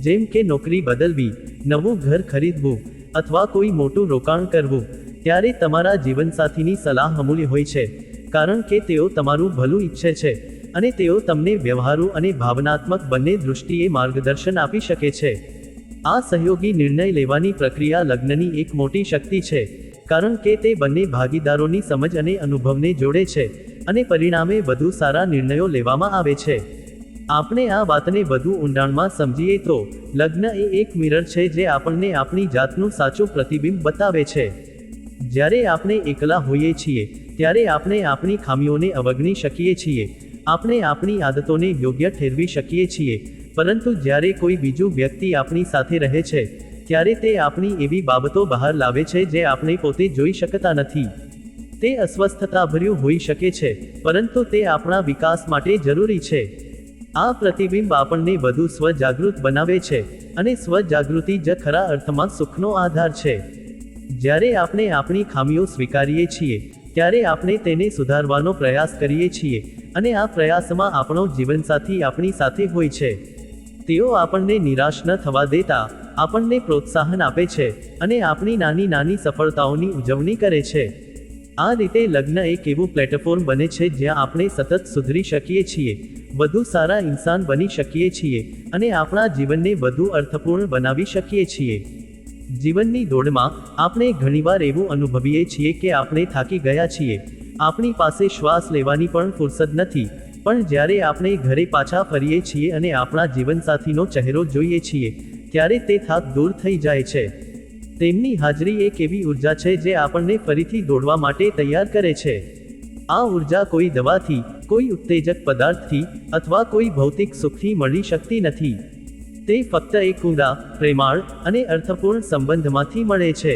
જેમ કે નોકરી બદલવી, નવું ઘર ખરીદવું અથવા કોઈ મોટું રોકાણ કરવું, ત્યારે તમારા જીવનસાથીની સલાહ અમૂલ્ય હોય છે, કારણ કે તેઓ તમારું ભલું ઈચ્છે છે અને તેઓ તમને વ્યવહારુ અને ભાવનાત્મક બંને દૃષ્ટિએ માર્ગદર્શન આપી શકે છે. આ સહયોગી નિર્ણય લેવાની પ્રક્રિયા લગ્નની એક મોટી શક્તિ છે, કારણ કે તે બંને ભાગીદારોની સમજ અને અનુભવને જોડે છે અને પરિણામે વધુ સારા નિર્ણયો લેવામાં આવે છે. આપણે આ વાતને વધુ ઊંડાણમાં સમજીએ તો લગ્ન એ એક મિરર છે જે આપણને આપણી જાતનું સાચું પ્રતિબિંબ બતાવે છે. જ્યારે આપણે એકલા હોઈએ છીએ ત્યારે આપણે આપણી ખામીઓને અવગણી શકીએ છીએ, આપણે આપણી આદતોને યોગ્ય ઠેરવી શકીએ છીએ, પરંતુ જ્યારે કોઈ બીજું વ્યક્તિ આપણી સાથે રહે છે ત્યારે તે આપણી એવી બાબતો બહાર લાવે છે જે આપણે પોતે જોઈ શકતા નથી. તે અસ્વસ્થતાભર્યું હોઈ શકે છે, પરંતુ તે આપણા વિકાસ માટે જરૂરી છે. આ પ્રતિબિંબ આપણને વધુ સ્વજાગૃત બનાવે છે અને સ્વજાગૃતિ જ ખરા અર્થમાં સુખનો આધાર છે. જ્યારે આપણે આપણી ખામીઓ સ્વીકારીએ છીએ ત્યારે આપણે તેને સુધારવાનો પ્રયાસ કરીએ છીએ અને આ પ્રયાસમાં આપણો જીવનસાથી આપણી સાથે હોય છે. તેઓ આપણને નિરાશ ન થવા દેતા, આપણને પ્રોત્સાહન આપે છે અને આપણી નાની નાની સફળતાઓની ઉજવણી કરે છે. આ રીતે લગ્ન એક એવું પ્લેટફોર્મ બને છે જ્યાં આપણે સતત સુધરી શકીએ છીએ, વધુ સારા ઇન્સાન બની શકીએ છીએ અને આપણા જીવનને વધુ અર્થપૂર્ણ બનાવી શકીએ છીએ. જીવનની દોડમાં આપણે ઘણીવાર એવું અનુભવીએ છીએ કે આપણે થાકી ગયા છીએ, આપણી પાસે શ્વાસ લેવાની પણ ફુરસદ નથી, પણ જ્યારે આપણે ઘરે પાછા ફરીએ છીએ અને આપણા જીવનસાથીનો ચહેરો જોઈએ છીએ ત્યારે તે થાક દૂર થઈ જાય છે. તેમની હાજરી એક એવી ઉર્જા છે જે આપણને ફરીથી દોડવા માટે તૈયાર કરે છે. આ ઉર્જા કોઈ દવાથી, કોઈ ઉત્તેજક પદાર્થથી અથવા કોઈ ભૌતિક સુખથી મળી શકતી નથી. તે ફક્ત એક ઊંડા, પ્રેમાળ અને અર્થપૂર્ણ સંબંધમાંથી મળે છે.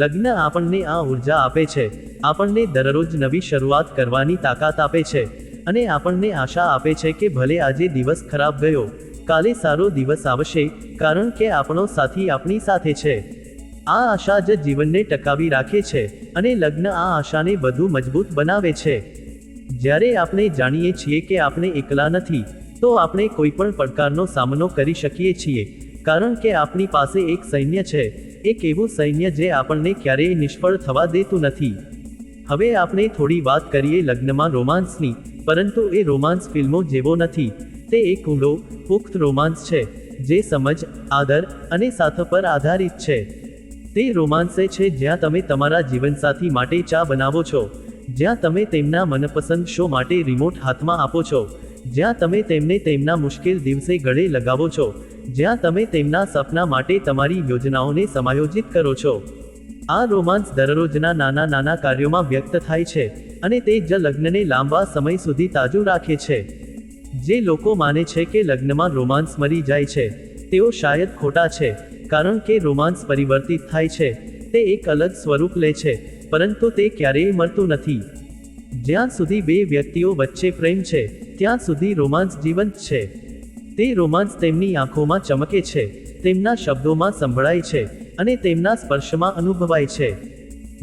લગ્ન આપણને આ ઉર્જા આપે છે, આપણને દરરોજ નવી શરૂઆત કરવાની તાકાત આપે છે અને આપણને આશા આપે છે કે ભલે આજે દિવસ ખરાબ ગયો, કાલે સારો દિવસ આવશે, કારણ કે આપણો સાથી આપણી સાથે છે. આ આશા જ જીવનને ટકાવી રાખે છે અને લગ્ન આ આશાને વધુ મજબૂત બનાવે છે. જ્યારે આપણે જાણીએ છીએ કે આપણે એકલા નથી, તો આપણે કોઈ પણ પડકારનો સામનો કરી શકીએ છીએ, કારણ કે આપણી પાસે એક સૈન્ય છે, એક એવું સૈન્ય જે આપણને ક્યારેય નિષ્ફળ થવા દેતું નથી. હવે આપણે થોડી વાત કરીએ લગ્નમાં રોમાન્સની, પરંતુ એ રોમાન્સ ફિલ્મો જેવો નથી. તે એક ઊંડો, પુખ્ત રોમાન્સ છે જે સમજ, આદર અને સાથ પર આધારિત છે. તે રોમાન્સ છે જ્યાં તમે તમારા જીવનસાથી માટે ચા બનાવો છો, જ્યાં તમે તેમના મનપસંદ શો માટે રિમોટ હાથમાં આપો છો, જ્યાં તમે તેમને તેમના મુશ્કેલ દિવસે ગળે લગાવો છો, જ્યાં તમે તેમના સપના માટે તમારી યોજનાઓને સમાયોજિત કરો છો. આ રોમાન્સ દરરોજના નાના નાના કાર્યોમાં વ્યક્ત થાય છે અને તે જ લગ્નને લાંબા સમય સુધી તાજું રાખે છે. જે લોકો માને છે કે લગ્નમાં રોમાન્સ મરી જાય છે, તેઓ શાયદ ખોટા છે, કારણ કે રોમાન્સ પરિવર્તિત થાય છે, તે એક અલગ સ્વરૂપ લે છે, પરંતુ તે ક્યારેય મરતું નથી. જ્યાં સુધી બે વ્યક્તિઓ વચ્ચે પ્રેમ છે, ત્યાં સુધી રોમાન્સ જીવંત છે. તે રોમાન્સ તેમની આંખોમાં ચમકે છે, તેમના શબ્દોમાં સંભળાય છે અને તેમના સ્પર્શમાં અનુભવાય છે.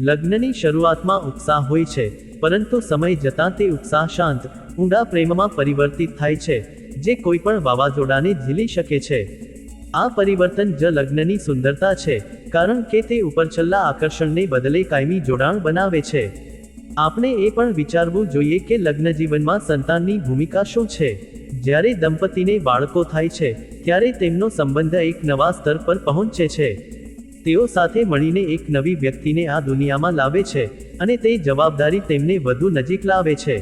લગ્નની શરૂઆતમાં ઉત્સાહ હોય છે, પરંતુ સમય જતાં તે ઉત્સાહ શાંત, ઊંડા પ્રેમમાં પરિવર્તિત થાય છે, જે કોઈ પણ વાવાઝોડાને ઝીલી શકે છે. આ પરિવર્તન જ લગ્નની સુંદરતા છે, કારણ કે તે ઉપરછલ્લા આકર્ષણને બદલે કાયમી જોડાણ બનાવે છે. આપણે એ પણ વિચારવું જોઈએ કે લગ્ન જીવનમાં સંતાનની ભૂમિકા શું છે. જ્યારે દંપતીને બાળકો થાય છે ત્યારે તેમનો સંબંધ એક નવા સ્તર પર પહોંચે છે. તેઓ સાથે મળીને એક નવી વ્યક્તિને આ દુનિયામાં લાવે છે અને તે જવાબદારી તેમને વધુ નજીક લાવે છે.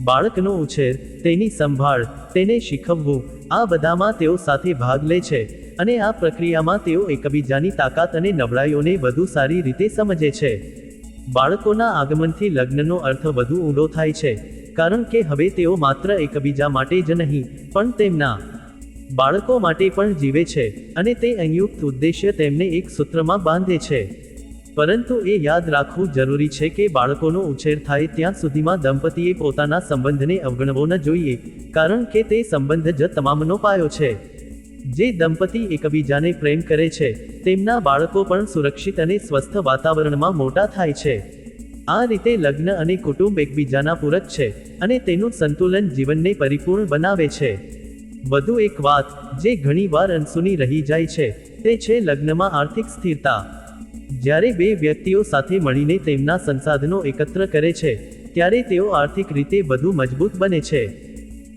બાળકનો ઉછેર, તેની સંભાળ, તેને શીખવવું, આ બધામાં તેઓ સાથે ભાગ લે છે અને આ પ્રક્રિયામાં તેઓ એકબીજાની તાકાત અને નબળાઈઓને વધુ સારી રીતે સમજે છે. બાળકોના આગમનથી લગ્નનો અર્થ વધુ ઊંડો થાય છે, કારણ કે હવે તેઓ માત્ર એકબીજા માટે જ નહીં, પણ તેમના બાળકો માટે પણ જીવે છે અને તે સંયુક્ત ઉદ્દેશ્ય તેમને એક સૂત્રમાં બાંધે છે. પરંતુ એ યાદ રાખવું જરૂરી છે કે બાળકોનો ઉછેર થાય ત્યાં સુધીમાં દંપતીએ પોતાના સંબંધને અવગણવો ન જોઈએ, કારણ કે તે સંબંધ જ તમામનો પાયો છે. જે દંપતી એકબીજાને પ્રેમ કરે છે, તેમના બાળકો પણ સુરક્ષિત અને સ્વસ્થ વાતાવરણમાં મોટા થાય છે. આ રીતે લગ્ન અને કુટુંબ એકબીજાના પૂરક છે અને તેનું સંતુલન જીવનને પરિપૂર્ણ બનાવે છે. વધુ એક વાત જે ઘણીવાર અનસુની રહી જાય છે, તે છે લગ્નમાં આર્થિક સ્થિરતા। જ્યારે બે વ્યક્તિઓ સાથે મળીને તેમના સંસાધનો એકત્ર કરે છે ત્યારે તેઓ આર્થિક રીતે વધુ મજબૂત બને છે।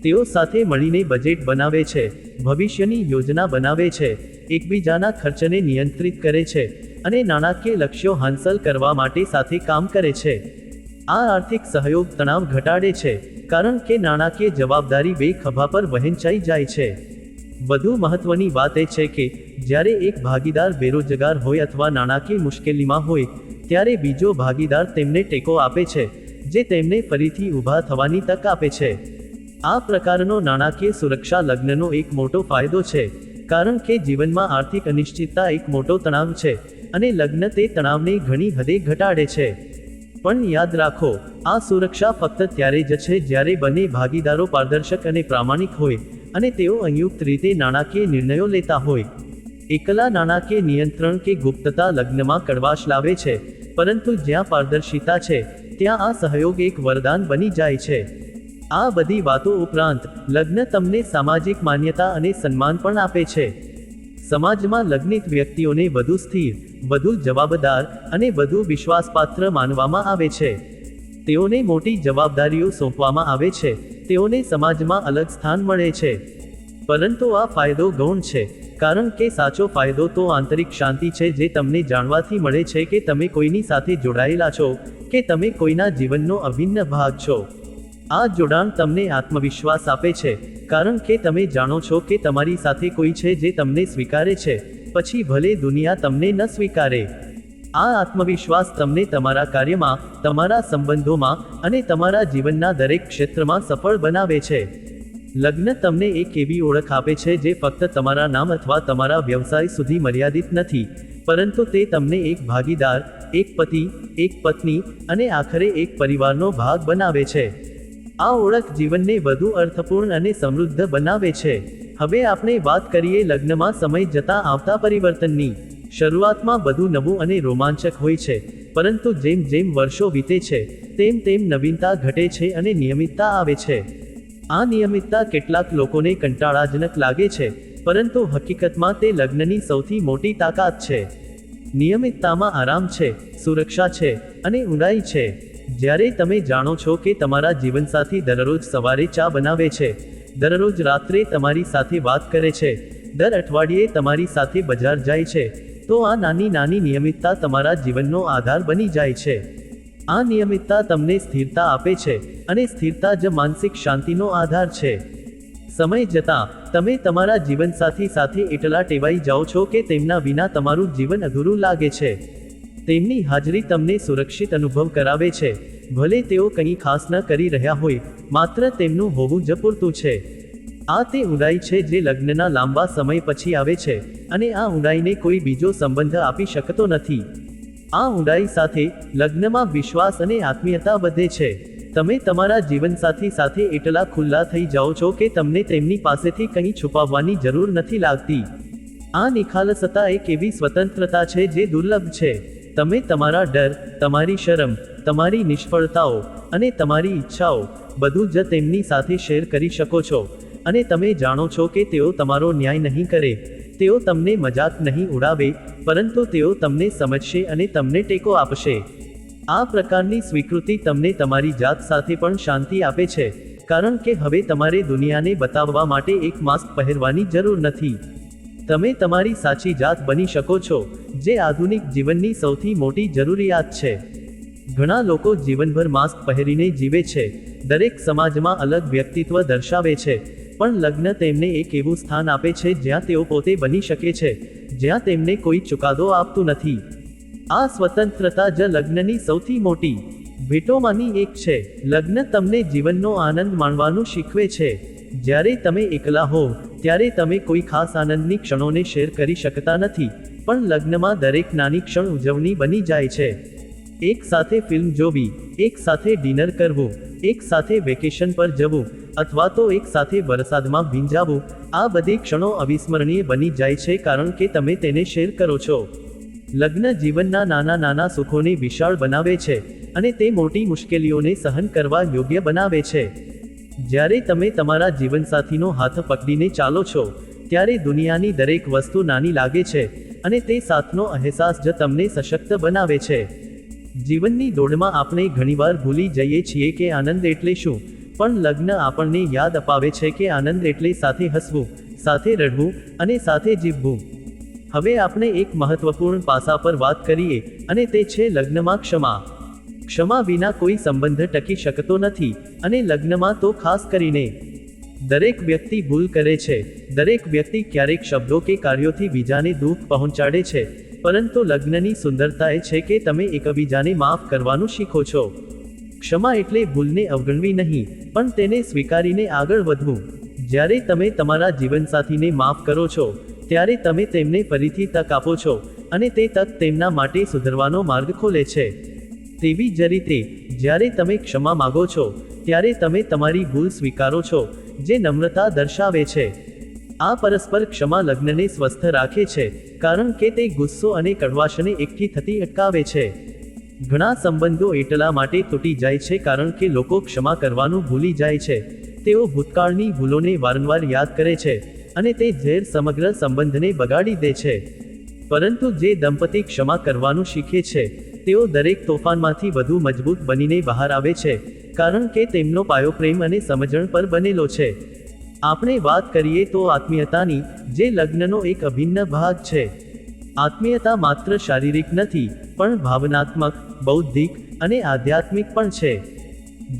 તેઓ સાથે મળીને બજેટ બનાવે છે, ભવિષ્યની યોજના બનાવે છે, એકબીજાના ખર્ચને નિયંત્રિત કરે છે અને નાણાકીય લક્ષ્યો હાંસલ કરવા માટે સાથે કામ કરે છે। આ આર્થિક સહયોગ તણાવ ઘટાડે છે કારણ કે નાણાકીય જવાબદારી બે ખભા પર વહેંચાઈ જાય છે। વધુ મહત્વની વાત એ છે કે જ્યારે એક ભાગીદાર બેરોજગાર હોય અથવા નાણાકીય મુશ્કેલીમાં હોય ત્યારે બીજો ભાગીદાર તેમને ટેકો આપે છે, જે તેમને ફરીથી ઊભા થવાની તક આપે છે। આ પ્રકારનો નાણાકીય સુરક્ષા લગ્નનો એક મોટો ફાયદો છે કારણ કે જીવનમાં આર્થિક અનિશ્ચિતતા એક મોટો તણાવ છે અને લગ્ન તે તણાવને ઘણી હદે ઘટાડે છે। પણ યાદ રાખો, આ સુરક્ષા ફક્ત ત્યારે જ છે જ્યારે બંને ભાગીદારો પારદર્શક અને પ્રામાણિક હોય અને તેઓ સંયુક્ત રીતે નાણાકીય નિર્ણયો લેતા હોય। એકલા નાણાકીય નિયંત્રણ કે ગુપ્તતા લગ્નમાં કડવાશ લાવે છે, પરંતુ જ્યાં પારદર્શિતા છે ત્યાં આ સહયોગ એક વરદાન બની જાય છે। આ બધી વાતો ઉપરાંત લગ્ન તમને સામાજિક માન્યતા અને સન્માન પણ આપે છે। સમાજમાં લગ્નિત વ્યક્તિઓને વધુ સ્થિર, વધુ જવાબદાર અને વધુ વિશ્વાસપાત્ર માનવામાં આવે છે। તેઓને મોટી જવાબદારીઓ સોંપવામાં આવે છે, તેઓને સમાજમાં અલગ સ્થાન મળે છે। પરંતુ આ ફાયદો ગૌણ છે કારણ કે સાચો ફાયદો તો આંતરિક શાંતિ છે જે તમને જાણવાથી મળે છે કે તમે કોઈની સાથે જોડાયેલા છો, કે તમે કોઈના જીવનનો અભિન્ન ભાગ છો। આ જોડાણ તમને આત્મવિશ્વાસ આપે છે કારણ કે તમે જાણો છો કે તમારી સાથે કોઈ છે જે તમને સ્વીકારે છે, પછી ભલે દુનિયા તમને ન સ્વીકારે। આ આત્મવિશ્વાસ તમને તમારા કાર્યમાં, તમારા સંબંધોમાં અને તમારા જીવનના દરેક ક્ષેત્રમાં સફળ બનાવે છે। લગ્ન તમને એક એવી ઓળખ આપે છે જે ફક્ત તમારા નામ અથવા તમારા વ્યવસાય સુધી મર્યાદિત નથી, પરંતુ તે તમને એક ભાગીદાર, એક પતિ, એક પત્ની અને આખરે એક પરિવારનો ભાગ બનાવે છે। આ ઓળખ જીવનને વધુ અર્થપૂર્ણ અને સમૃદ્ધ બનાવે છે। હવે આપણે વાત કરીએ લગ્નમાં સમય જતાં આવતા પરિવર્તનની। શરૂઆતમાં બધું નવું અને રોમાંચક હોય છે, પરંતુ જેમ જેમ વર્ષો વીતે છે તેમ તેમ નવીનતા ઘટે છે અને નિયમિતતા આવે છે। આ નિયમિતતા કેટલાક લોકોને કંટાળાજનક લાગે છે, પરંતુ હકીકતમાં તે લગ્નની સૌથી મોટી તાકાત છે। નિયમિતતામાં આરામ છે, સુરક્ષા છે અને ઊંડાઈ છે। જ્યારે તમે જાણો છો કે તમારા જીવનસાથી દરરોજ સવારે ચા બનાવે છે, દરરોજ રાત્રે તમારી સાથે વાત કરે છે, દર અઠવાડિયે તમારી સાથે બજાર જાય છે, તો આ નાની નાની નિયમિતતા તમારા જીવનનો આધાર બની જાય છે। આ નિયમિતતા તમને સ્થિરતા આપે છે અને સ્થિરતા જ માનસિક શાંતિનો આધાર છે। સમય જતાં તમે તમારા જીવનસાથી સાથે એટલા ટેવાઈ જાઓ છો કે તેમના વિના તમારું જીવન અધૂરું લાગે છે। તેમની હાજરી તમને સુરક્ષિત અનુભવ કરાવે છે, ભલે તેઓ કંઈ ખાસ ન કરી રહ્યા હોય, માત્ર તેમનું હોવું જ પૂરતું છે। આ તે ઊંડાઈ છે જે લગ્નના લાંબા સમય પછી આવે છે અને આ ઊંડાઈને કોઈ બીજો સંબંધ આપી શકતો નથી। આ ઊંડાઈ સાથે લગ્નમાં વિશ્વાસ અને આત્મીયતા વધે છે। તમે તમારા જીવનસાથી સાથે એટલા ખુલ્લા થઈ જાઓ છો કે તમને તેમની પાસેથી કંઈ છુપાવવાની જરૂર નથી લાગતી। આ નિખાલસતા એક એવી સ્વતંત્રતા છે જે દુર્લભ છે। તમે તમારા ડર, તમારી શરમ, તમારી નિષ્ફળતાઓ અને તમારી ઈચ્છાઓ બધું જ તેમની સાથે શેર કરી શકો છો અને તમે જાણો છો કે તેઓ તમારો ન્યાય નહીં કરે, તેઓ તમને મજાક નહીં ઉડાવે, પરંતુ તેઓ તમને સમજશે અને તમને ટેકો આપશે। આ પ્રકારની સ્વીકૃતિ તમને તમારી જાત સાથે પણ શાંતિ આપે છે કારણ કે હવે તમારે દુનિયાને બતાવવા માટે એક માસ્ક પહેરવાની જરૂર નથી। તમે તમારી સાચી જાત બની શકો છો, જે આધુનિક જીવનની સૌથી મોટી જરૂરિયાત છે। ઘણા લોકો જીવનભર માસ્ક પહેરીને જીવે છે, દરેક સમાજમાં અલગ વ્યક્તિત્વ દર્શાવે છે, પણ લગ્ન તેમને એક એવું સ્થાન આપે છે જ્યાં તેઓ પોતે બની શકે છે, જ્યાં તેમને કોઈ ચુકાદો આપતું નથી। આ સ્વતંત્રતા જ લગ્નની સૌથી મોટી ભેટોમાંની એક છે। લગ્ન તમને જીવનનો આનંદ માણવાનું શીખવે છે। જ્યારે તમે એકલા હો ત્યારે તમે કોઈ ખાસ આનંદની ક્ષણોને શેર કરી શકતા નથી, પણ લગ્નમાં દરેક નાની ક્ષણ ઉજવણી બની જાય છે। એક સાથે ફિલ્મ જોવી, એક સાથે ડિનર કરવું, એક સાથે વેકેશન પર જવું, અથવા તો એક સાથે વરસાદમાં ભીંજાવું, આ બધી ક્ષણો અવિસ્મરણીય બની જાય છે કારણ કે તમે તેને શેર કરો છો। લગ્ન જીવનના નાના નાના સુખોને વિશાળ બનાવે છે અને તે મોટી મુશ્કેલીઓને સહન કરવા યોગ્ય બનાવે છે। જ્યારે તમે તમારા જીવનસાથીનો હાથ પકડીને ચાલો છો, ત્યારે દુનિયાની દરેક વસ્તુ નાની લાગે છે, અને તે સાથનો અહેસાસ જ તમને સશક્ત બનાવે છે. જીવનની દોડમાં આપણે ઘણીવાર ભૂલી જઈએ છીએ કે આનંદ એટલે શું, પણ લગ્ન આપણને યાદ અપાવે છે કે આનંદ એટલે સાથે હસવું, સાથે રડવું અને સાથે જીવવું. હવે આપણે એક મહત્વપૂર્ણ પાસા પર વાત કરીએ, અને તે છે લગ્નમાં ક્ષમા. ક્ષમા વિના કોઈ સંબંધ ટકી શકતો નથી, અને લગ્નમાં તો ખાસ કરીને. દરેક વ્યક્તિ ભૂલ કરે છે, દરેક વ્યક્તિ ક્યારેક શબ્દો કે કાર્યોથી બીજાને દુઃખ પહોંચાડે છે, પરંતુ લગ્નની સુંદરતા એ છે કે તમે એકબીજાને માફ કરવાનું શીખો છો. ક્ષમા એટલે ભૂલને અવગણવી નહીં, પણ તેને સ્વીકારીને આગળ વધવું. જ્યારે તમે તમારા જીવનસાથીને માફ કરો છો, ત્યારે તમે તેમને ફરીથી તક આપો છો, અને તે તક તેમના માટે સુધરવાનો માર્ગ ખોલે છે. તેવી જ રીતે, જ્યારે તમે ક્ષમા માગો છો, ત્યારે તમે તમારી ભૂલ સ્વીકારો છો, જે નમ્રતા દર્શાવે છે. આ પરસ્પર ક્ષમા લગ્નને સ્વસ્થ રાખે છે, કારણ કે તે ગુસ્સો અને કડવાશને એકઠી થતી અટકાવે છે. ઘણા સંબંધો એટલા માટે તૂટી જાય છે કારણ કે લોકો ક્ષમા કરવાનું ભૂલી જાય છે. તેઓ ભૂતકાળની ભૂલોને વારંવાર યાદ કરે છે, અને તે ઝેર સમગ્ર સંબંધને બગાડી દે છે. પરંતુ જે દંપતી ક્ષમા કરવાનું શીખે છે, તેઓ દરેક તોફાનમાંથી વધુ મજબૂત બનીને બહાર આવે છે, કારણ કે તેમનો પાયો પ્રેમ અને સમજણ પર બનેલો છે. આપણે વાત કરીએ તો આત્મીયતાની, જે લગ્નનો એક અભિન્ન ભાગ છે. આત્મીયતા માત્ર શારીરિક નથી, પણ ભાવનાત્મક, બૌદ્ધિક અને આધ્યાત્મિક પણ છે.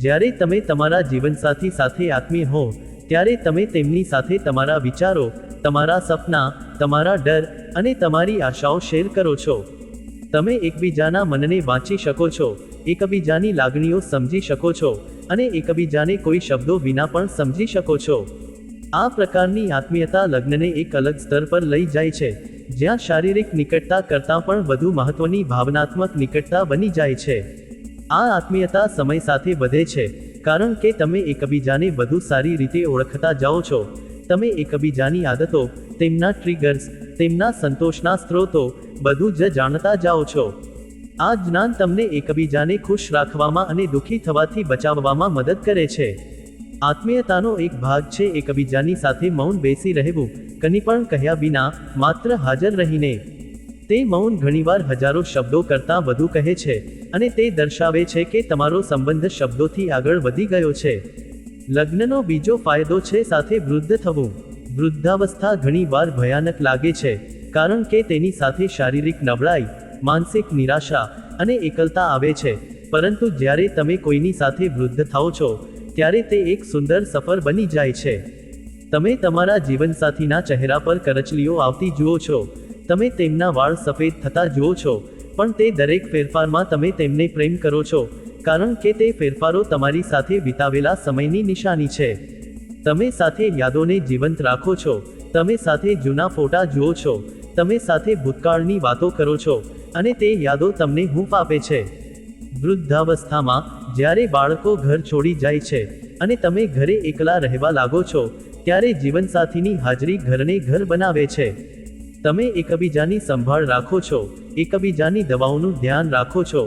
જ્યારે તમે તમારા જીવનસાથી સાથે આત્મીય હો, ત્યારે તમે તેમની સાથે તમારા વિચારો, તમારા સપના, તમારા ડર અને તમારી આશાઓ શેર કરો છો. તમે એકબીજાના મનને વાંચી શકો છો, એકબીજાની લાગણીઓ સમજી શકો છો, અને એકબીજાને કોઈ શબ્દો વિના પણ સમજી શકો છો. આ પ્રકારની આત્મીયતા લગ્નને એક અલગ સ્તર પર લઈ જાય છે, જ્યાં શારીરિક નિકટતા કરતાં પણ વધુ મહત્વની ભાવનાત્મક નિકટતા બની જાય છે. આ આત્મીયતા સમય સાથે વધે છે, કારણ કે તમે એકબીજાને વધુ સારી રીતે ઓળખતા જાઓ છો. તમે એકબીજાની આદતો, તેમના ટ્રિગર્સ, તેમના સંતોષના સ્ત્રોતો બધું જ જાણતા જાઓ છો. આ જ્ઞાન તમને એકબીજાને ખુશ રાખવામાં અને દુઃખી થવાથી બચાવવામાં મદદ કરે છે. આત્મીયતાનો એક ભાગ છે એકબીજાની સાથે મૌન બેસી રહેવું, કંઈ પણ કહ્યા વિના, માત્ર હાજર રહીને. તે મૌન ઘણીવાર હજારો શબ્દો કરતાં વધુ કહે છે, અને તે દર્શાવે છે કે તમારો સંબંધ શબ્દોથી આગળ વધી ગયો છે. લગ્નનો બીજો ફાયદો છે સાથે વૃદ્ધ થવું. વૃદ્ધાવસ્થા ઘણીવાર ભયાનક લાગે છે, કારણ કે તેની સાથે શારીરિક નબળાઈ, માનસિક નિરાશા અને એકલતા આવે છે. પરંતુ જ્યારે તમે કોઈની સાથે વૃદ્ધ થાઓ છો, ત્યારે તે એક સુંદર સફર બની જાય છે. તમે તમારા જીવનસાથીના ચહેરા પર કરચલીઓ આવતી જુઓ છો, તમે તેમના વાળ સફેદ થતા જુઓ છો, પણ તે દરેક ફેરફારમાં તમે તેમને પ્રેમ કરો છો, કારણ કે તે ફેરફારો તમારી સાથે વિતાવેલા સમયની નિશાની છે. તમે સાથે યાદોને જીવંત રાખો છો, તમે સાથે જૂના ફોટા જુઓ છો, તમે સાથે ભૂતકાળની વાતો કરો છો, અને તે યાદો તમને હૂંફ આપે છે. વૃદ્ધાવસ્થામાં, જ્યારે બાળકો ઘર છોડી જાય છે, અને તમે ઘરે એકલા રહેવા લાગો છો, ત્યારે જીવનસાથીની હાજરી ઘરને ઘર બનાવે છે. તમે એકબીજાની સંભાળ રાખો છો, એકબીજાની દવાઓનું ધ્યાન રાખો છો,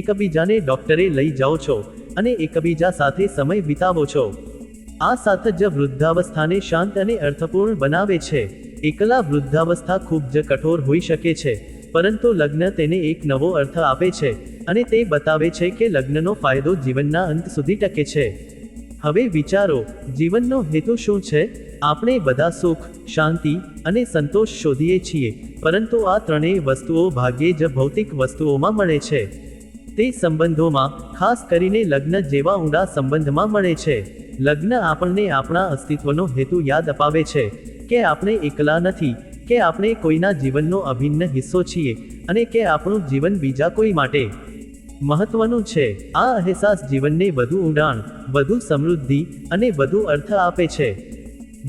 એકબીજાને ડોક્ટરે લઈ જાઓ છો, અને એકબીજા સાથે સમય વિતાવો છો. આ સાથે જ વૃદ્ધાવસ્થાને શાંત અને અર્થપૂર્ણ બનાવે છે. એકલા વૃદ્ધાવસ્થા ખૂબ જ કઠોર હોઈ શકે છે, પરંતુ લગ્ન તેને એક નવો અર્થ આપે છે, અને તે બતાવે છે કે લગ્નનો ફાયદો જીવનના અંત સુધી ટકે છે. હવે વિચારો, જીવનનો હેતુ શું છે? આપણે બધા સુખ, શાંતિ અને સંતોષ શોધીએ છીએ, પરંતુ આ ત્રણેય વસ્તુઓ ભાગ્યે જ ભૌતિક વસ્તુઓમાં મળે છે. તે સંબંધોમાં, ખાસ કરીને લગ્ન જેવા ઊંડા સંબંધમાં મળે છે. લગ્ન આપણને આપણા અસ્તિત્વનો હેતુ યાદ અપાવે છે, કે આપણે એકલા નથી, કે આપણે કોઈના જીવનનો અભિન્ન હિસ્સો છીએ, અને કે આપણું જીવન બીજા કોઈ માટે મહત્વનું છે. આ અહેસાસ જીવનને વધુ ઊંડાણ, વધુ સમૃદ્ધિ અને વધુ અર્થ આપે છે.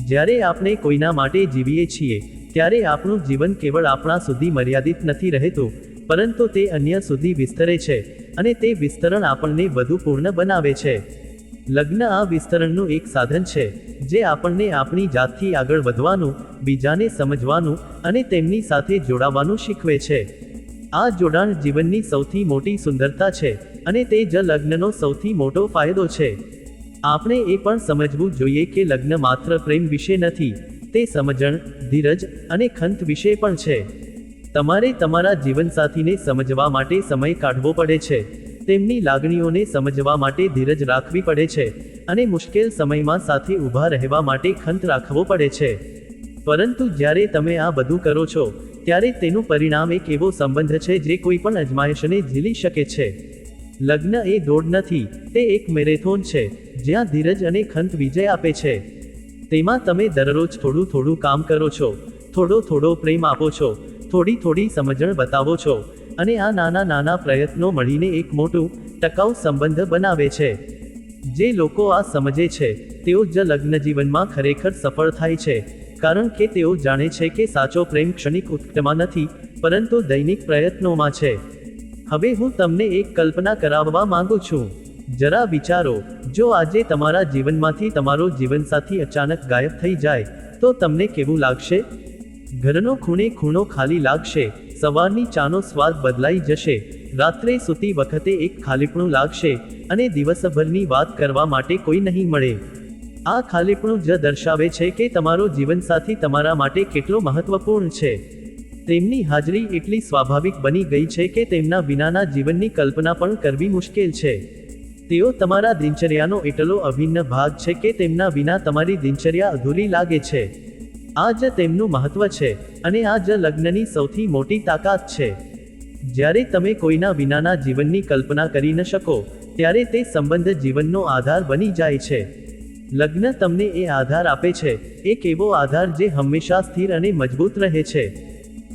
જ્યારે આપણે કોઈના માટે જીવીએ છીએ, ત્યારે આપણું જીવન કેવળ આપણા સુધી મર્યાદિત નથી રહેતું, પરંતુ તે અન્ય સુધી વિસ્તરે છે, અને તે વિસ્તરણ આપણને વધુ પૂર્ણ બનાવે છે. લગ્ન આ વિસ્તરણનું એક સાધન છે, જે આપણને આપણી જાતથી આગળ વધવાનું, બીજાને સમજવાનું અને તેમની સાથે જોડાવાનું શીખવે છે. આ જોડાણ જીવનની સૌથી મોટી સુંદરતા છે, અને તે જ લગ્નનો સૌથી મોટો ફાયદો છે. આપણે એ પણ સમજવું જોઈએ કે લગ્ન માત્ર પ્રેમ વિશે નથી, તે સમજણ, ધીરજ અને ખંત વિશે પણ છે. તમારે તમારા જીવનસાથીને સમજવા માટે સમય કાઢવો પડે છે, તેમની લાગણીઓને સમજવા માટે ધીરજ રાખવી પડે છે અને મુશ્કેલ સમયમાં સાથે ઊભા રહેવા માટે ખંત રાખવો પડે છે. પરંતુ જ્યારે તમે આ બધું કરો છો, ત્યારે તેનું પરિણામ એક એવો સંબંધ છે જે કોઈ પણ અજમાયશને ઝીલી શકે છે. લગ્ન એ દોડ નથી, તે એક મેરેથોન છે, જ્યાં ધીરજ અને ખંત વિજય આપે છે. તેમાં તમે દરરોજ થોડું થોડું કામ કરો છો, થોડો થોડો પ્રેમ આપો છો, થોડી થોડી સમજણ બતાવો છો, અને આ નાના નાના પ્રયત્નો મળીને એક મોટું, ટકાઉ સંબંધ બનાવે છે. જે લોકો આ સમજે છે, તેઓ જ લગ્ન જીવનમાં ખરેખર સફળ થાય છે, કારણ કે તેઓ જાણે છે કે સાચો પ્રેમ ક્ષણિક ઉત્કટમાં નથી, પરંતુ દૈનિક પ્રયત્નોમાં છે. હવે હું તમને એક કલ્પના કરાવવા માંગુ છું. જરા વિચારો, જો આજે તમારા જીવનમાંથી તમારો જીવનસાથી અચાનક ગાયબ થઈ જાય, તો તમને કેવું લાગશે? ઘરનો ખૂણે ખૂણો ખાલી લાગશે, સવારની ચાનો સ્વાદ બદલાઈ જશે, રાત્રે સૂતી વખતે એક ખાલીપણું લાગશે, અને દિવસભરની વાત કરવા માટે કોઈ નહીં મળે. આ ખાલીપણું જ દર્શાવે છે કે તમારો જીવનસાથી તમારા માટે કેટલો મહત્વપૂર્ણ છે. તેમની હાજરી એટલી સ્વાભાવિક બની ગઈ છે કે તેમના વિનાના જીવનની કલ્પના પણ કરવી મુશ્કેલ છે. તેઓ તમારા દિનચર્યાનો એટલો અભિન્ન ભાગ છે કે તેમના વિના તમારી દિનચર્યા અધૂરી લાગે છે. આ જ તેમનું મહત્વ છે, અને આ જ લગ્નની સૌથી મોટી તાકાત છે. જ્યારે તમે કોઈના વિનાના જીવનની કલ્પના કરી ન શકો, ત્યારે તે સંબંધ જીવનનો આધાર બની જાય છે. લગ્ન તમને એ આધાર આપે છે, એક એવો આધાર જે હંમેશા સ્થિર અને મજબૂત રહે છે.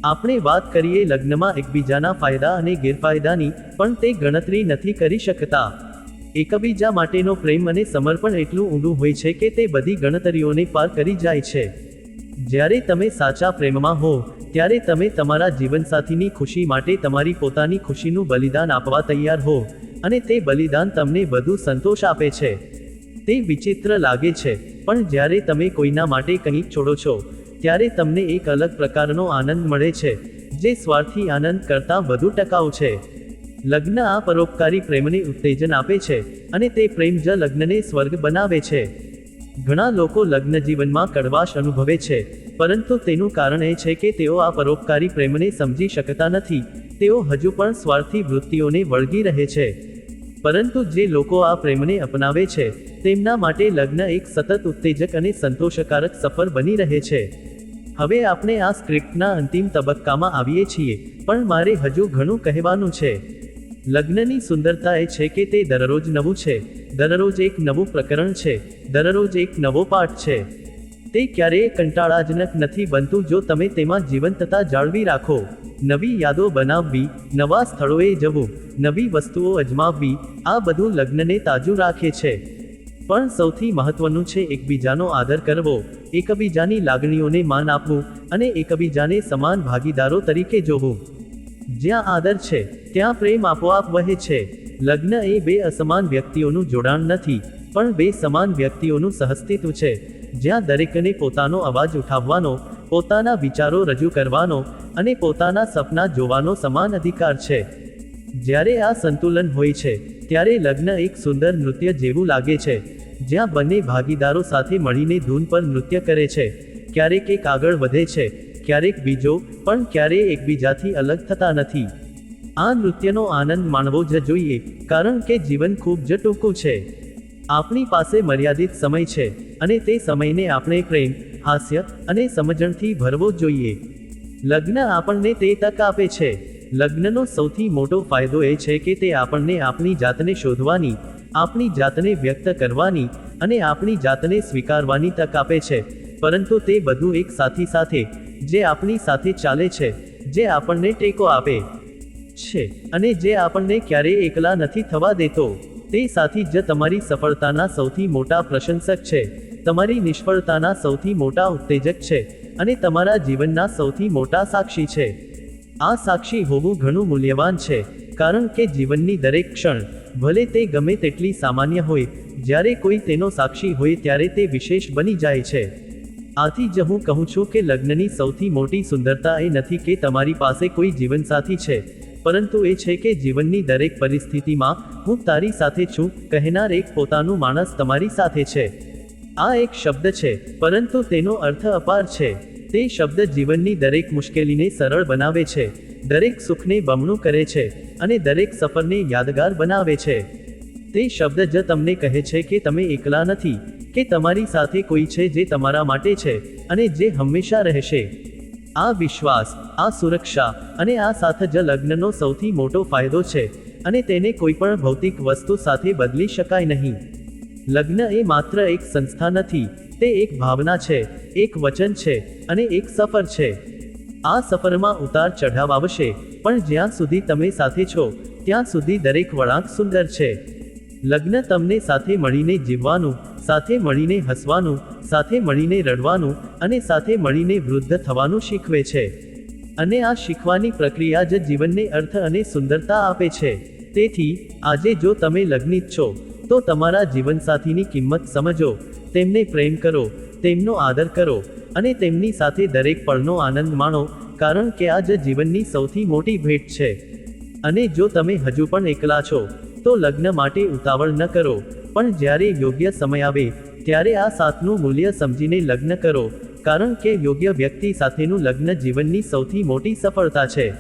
આપણે વાત કરીએ લગ્નમાં એકબીજાના ફાયદા અને ગેરફાયદાની, પણ તે ગણતરી નથી કરી શકતા. એકબીજા માટેનો પ્રેમ અને સમર્પણ એટલું ઊંડું હોય છે કે તે બધી ગણતરીઓને પાર કરી જાય છે. જ્યારે તમે સાચા પ્રેમમાં હો, ત્યારે તમે તમારા જીવનસાથીની ખુશી માટે તમારી પોતાની ખુશીનું બલિદાન આપવા તૈયાર હો, અને તે બલિદાન તમને વધુ સંતોષ આપે છે. તે વિચિત્ર લાગે છે, પણ જ્યારે તમે કોઈના માટે કંઈક છોડો છો, ત્યારે તમને એક અલગ પ્રકારનો આનંદ મળે છે, જે સ્વાર્થી આનંદ કરતાં વધુ ટકાઉ છે. લગ્ન આ પરોપકારી પ્રેમને ઉત્તેજન આપે છે, અને તે પ્રેમ જ લગ્નને સ્વર્ગ બનાવે છે. ઘણા લોકો લગ્ન જીવનમાં કડવાશ અનુભવે છે, પરંતુ તેનું કારણ એ છે કે તેઓ આ પરોપકારી પ્રેમને સમજી શકતા નથી. તેઓ હજુ પણ સ્વાર્થી વૃત્તિઓને વળગી રહે છે. પરંતુ જે લોકો આ પ્રેમને અપનાવે છે, તેમના માટે લગ્ન એક સતત ઉત્તેજક અને સંતોષકારક સફર બની રહે છે. હવે આપણે આ સ્ક્રિપ્ટના અંતિમ તબક્કામાં આવીએ છીએ, પણ મારે હજુ ઘણું કહેવાનું છે. લગ્નની સુંદરતા એ છે કે તે દરરોજ નવું છે, દરરોજ એક નવું પ્રકરણ છે, દરરોજ એક નવો પાઠ છે. તે ક્યારેય કંટાળાજનક નથી બનતું જો તમે તેમાં જીવંતતા જાળવી રાખો. નવી યાદો બનાવવી, નવા સ્થળોએ જવું, નવી વસ્તુઓ અજમાવવી, આ બધું લગ્નને તાજું રાખે છે. પણ સૌથી મહત્વનું છે એકબીજાનો આદર કરવો, એકબીજાની લાગણીઓને માન આપવું, અને એકબીજાને સમાન ભાગીદારો તરીકે જોવું. જ્યાં આદર છે, ત્યાં પ્રેમ આપોઆપ વહે છે. લગ્ન એ બે અસમાન વ્યક્તિઓનું જોડાણ નથી, પણ બે સમાન વ્યક્તિઓનું સહઅસ્તિત્વ છે, જ્યાં દરેકને પોતાનો અવાજ ઉઠાવવાનો, પોતાના વિચારો રજૂ કરવાનો, અને પોતાના સપના જોવાનો સમાન અધિકાર છે. જ્યારે આ સંતુલન હોય છે, ત્યારે લગ્ન એક સુંદર નૃત્ય જેવું લાગે છે, જ્યાં બંને ભાગીદારો સાથે મળીને ધૂન પર નૃત્ય કરે છે. ક્યારેક એક આગળ વધે છે, ક્યારેક બીજો, પણ ક્યારેય એકબીજાથી અલગ થતા નથી. આ નૃત્યનો આનંદ માણવો જ જોઈએ, કારણ કે જીવન ખૂબ જ ટૂંકું છે. આપણી પાસે મર્યાદિત સમય છે, અને તે સમયને આપણે પ્રેમ, હાસ્ય અને સમજણથી ભરવો જોઈએ. લગ્ન આપણને તે તક આપે છે. લગ્નનો સૌથી મોટો ફાયદો એ છે કે તે આપણને આપણી જાતને શોધવાની, આપણી જાતને વ્યક્ત કરવાની, અને આપણી જાતને સ્વીકારવાની તક આપે છે. પરંતુ તે બધું એક સાથી સાથે, જે આપણી સાથે ચાલે છે, જે આપણને ટેકો આપે છે, અને જે આપણને ક્યારેય એકલા નથી થવા દેતો. તે સાથી જ તમારી સફળતાના સૌથી મોટા પ્રશંસક છે, તમારી નિષ્ફળતાના સૌથી મોટા ઉત્તેજક છે, અને તમારા જીવનના સૌથી મોટા સાક્ષી છે. આ સાક્ષી હોવું ઘણું મૂલ્યવાન છે, કારણ કે જીવનની દરેક ક્ષણ, ભલે તે ગમે તેટલી સામાન્ય હોય, જ્યારે કોઈ તેનો સાક્ષી હોય ત્યારે તે વિશેષ બની જાય છે. આથી જ હું કહું છું કે લગ્નની સૌથી મોટી સુંદરતા એ નથી કે તમારી પાસે કોઈ જીવનસાથી છે, પરંતુ એ છે કે જીવનની દરેક પરિસ્થિતિમાં હું તારી સાથે છું કહેનાર એક પોતાનું માણસ તમારી સાથે છે. આ એક શબ્દ છે, પરંતુ તેનો અર્થ અપાર છે. તે શબ્દ જીવનની દરેક મુશ્કેલીને સરળ બનાવે છે, દરેક સુખને બમણું કરે છે, અને દરેક સફરને યાદગાર બનાવે છે. તે શબ્દ જ તમને કહે છે કે તમે એકલા નથી, કે તમારી સાથે કોઈ છે જે તમારા માટે છે, અને જે હંમેશા રહેશે. આ વિશ્વાસ, આ સુરક્ષા, અને આ સાથ જ લગ્નનો સૌથી મોટો ફાયદો છે, અને તેને કોઈપણ ભૌતિક વસ્તુ સાથે બદલી શકાય નહીં. લગ્ન એ માત્ર એક સંસ્થા નથી, તે એક ભાવના છે, એક વચન છે, અને એક સફર છે. આ સફરમાં ઉતાર ચઢાવ આવશે, પણ જ્યાં સુધી તમે સાથે છો, ત્યાં સુધી દરેક વળાંક સુંદર છે. લગ્ન તમને સાથે મળીને જીવવાનું, સાથે મળીને હસવાનું, સાથે મળીને રડવાનું, અને સાથે મળીને વૃદ્ધ થવાનું શીખવે છે. અને આ શીખવાની પ્રક્રિયા જ જીવનને અર્થ અને સુંદરતા આપે છે. તેથી આજે જો તમે લગ્નિત છો, તો તમારા જીવનસાથીની કિંમત સમજો, તેમને પ્રેમ કરો, તેમનો આદર કરો, અને તેમની સાથે દરેક પળનો આનંદ માણો, કારણ કે આ જ જીવનની સૌથી મોટી ભેટ છે. અને જો તમે હજુ પણ એકલા છો, તો લગ્ન માટે ઉતાવળ ન કરો, પણ જ્યારે યોગ્ય સમય આવે ત્યારે આ સાથનું મૂલ્ય સમજીને લગ્ન કરો, કારણ કે યોગ્ય વ્યક્તિ સાથેનું લગ્ન જીવનની સૌથી મોટી સફળતા છે.